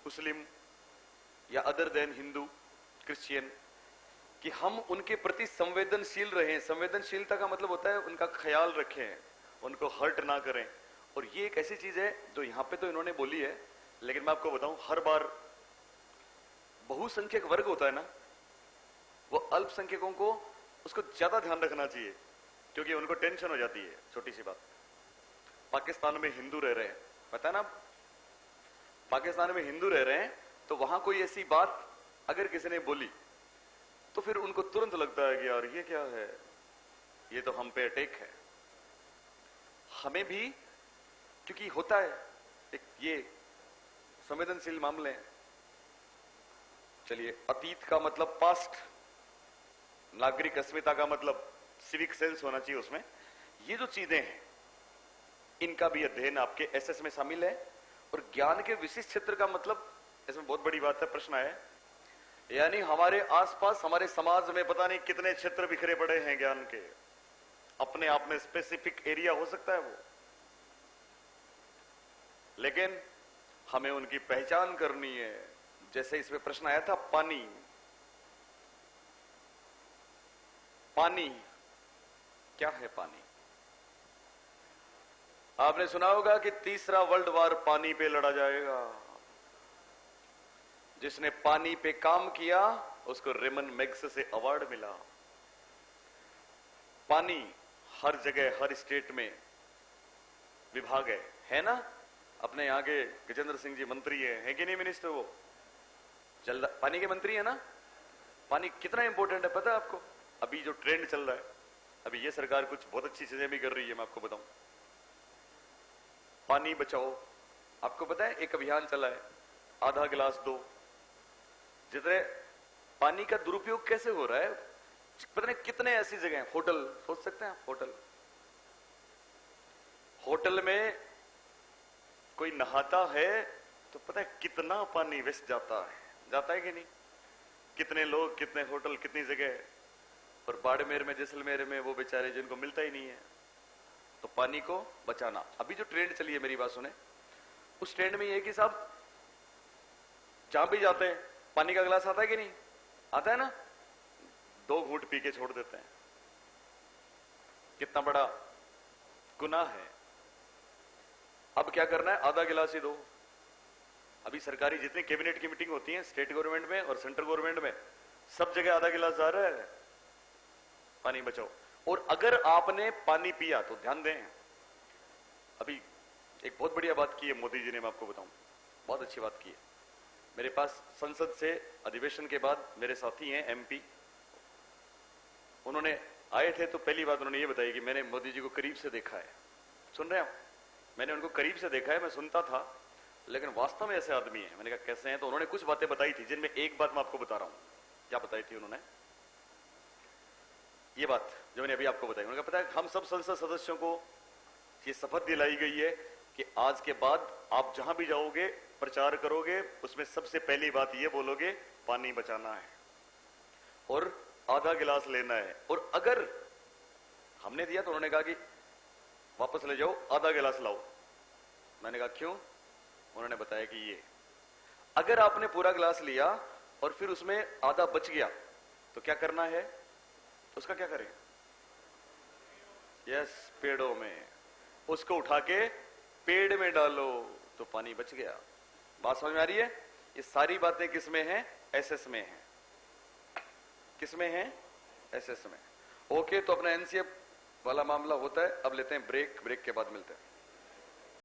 मुस्लिम या अदर देन हिंदू, क्रिश्चियन, कि हम उनके प्रति संवेदनशील रहें। संवेदनशीलता का मतलब होता है उनका ख्याल रखें, उनको हर्ट ना करें। और ये एक ऐसी चीज है जो यहां पे तो इन्होंने बोली है, लेकिन मैं आपको बताऊं, हर बार बहुसंख्यक वर्ग होता है ना, वो अल्पसंख्यकों को उसको ज्यादा ध्यान रखना चाहिए, क्योंकि उनको टेंशन हो जाती है। छोटी सी बात, पाकिस्तान में हिंदू रह रहे हैं, पता है ना? पाकिस्तान में हिंदू रह रहे हैं, तो वहां कोई ऐसी बात अगर किसी ने बोली तो फिर उनको तुरंत लगता है कि यार ये क्या है, ये तो हम पे अटैक है। हमें भी, क्योंकि होता है एक ये संवेदनशील मामले हैं। चलिए, अतीत का मतलब पास्ट, नागरिक अस्मिता का मतलब सिविक सेंस होना चाहिए उसमें। ये जो चीजें हैं, इनका भी अध्ययन आपके SS में शामिल है। और ज्ञान के विशिष्ट क्षेत्र का मतलब, इसमें बहुत बड़ी बात है, प्रश्न है, यानी हमारे आसपास, हमारे समाज में पता नहीं कितने क्षेत्र बिखरे पड़े हैं ज्ञान के। अपने आप में स्पेसिफिक एरिया हो सकता है वो, लेकिन हमें उनकी पहचान करनी है। जैसे इसमें प्रश्न आया था, पानी। पानी क्या है? पानी, आपने सुना होगा कि तीसरा वर्ल्ड वार पानी पे लड़ा जाएगा। जिसने पानी पे काम किया उसको रेमन मैग्सेसे से अवार्ड मिला। पानी हर जगह, हर स्टेट में विभाग है ना? अपने यहाँ के गजेंद्र सिंह जी मंत्री है कि नहीं मिनिस्टर? वो जल पानी के मंत्री है ना? पानी कितना इंपॉर्टेंट है पता है आपको? अभी जो ट्रेंड चल रहा है, अभी ये सरकार कुछ बहुत अच्छी चीजें भी कर रही है, मैं आपको बताऊं। पानी बचाओ। आपको पता है एक अभियान चला है, आधा गिलास दो। जितने पानी का दुरुपयोग कैसे हो रहा है, पता नहीं कितने ऐसी जगह हैं। होटल, सोच सकते हैं आप, होटल, होटल में कोई नहाता है तो पता है कितना पानी वेस्ट जाता है कि नहीं? कितने लोग, कितने होटल, कितनी जगह। और बाड़मेर में, जैसलमेर में वो बेचारे जिनको मिलता ही नहीं है। तो पानी को बचाना, अभी जो ट्रेंड चली है, मेरी बात सुने, उस ट्रेंड में ये है कि साहब जहां भी जाते हैं पानी का गिलास आता है कि नहीं? आता है ना? 2 घूंट पी के छोड़ देते हैं। कितना बड़ा गुनाह है। अब क्या करना है? आधा गिलास ही दो। अभी सरकारी जितनी कैबिनेट की मीटिंग होती है, स्टेट गवर्नमेंट में और सेंट्रल गवर्नमेंट में, सब जगह आधा गिलास जा रहा है। पानी बचाओ। और अगर आपने पानी पिया तो ध्यान दें, अभी एक बहुत बढ़िया बात की है मोदी जी ने, मैं आपको बताऊं, बहुत अच्छी बात की है। मेरे पास संसद से अधिवेशन के बाद मेरे साथी हैं MP, उन्होंने आए थे तो पहली बात उन्होंने ये बताई कि मैंने मोदी जी को करीब से देखा है। सुन रहे हो? मैंने उनको करीब से देखा है, मैं सुनता था, लेकिन वास्तव में ऐसे आदमी हैं। मैंने कहा कैसे हैं? तो उन्होंने कुछ बातें बताई थी, जिनमें एक बात मैं आपको बता रहा हूं। क्या बताई थी उन्होंने? ये बात जो मैंने अभी आपको बताई। उन्होंने कहा पता है, हम सब संसद सदस्यों को ये शपथ दिलाई गई है कि आज के बाद आप जहां भी जाओगे, प्रचार करोगे, उसमें सबसे पहली बात ये बोलोगे, पानी बचाना है और आधा गिलास लेना है। और अगर हमने दिया तो उन्होंने कहा कि वापस ले जाओ, आधा गिलास लाओ। मैंने कहा क्यों? उन्होंने बताया कि ये, अगर आपने पूरा गिलास लिया और फिर उसमें आधा बच गया तो क्या करना है? उसका क्या करें? यस, पेड़ों में उसको उठा के पेड़ में डालो तो पानी बच गया। बात समझ में आ रही है? ये सारी बातें किसमें हैं? एसएस में हैं। किसमें हैं? एसएस में। ओके, तो अपना एनसीएफ वाला मामला होता है। अब लेते हैं ब्रेक, ब्रेक के बाद मिलते हैं।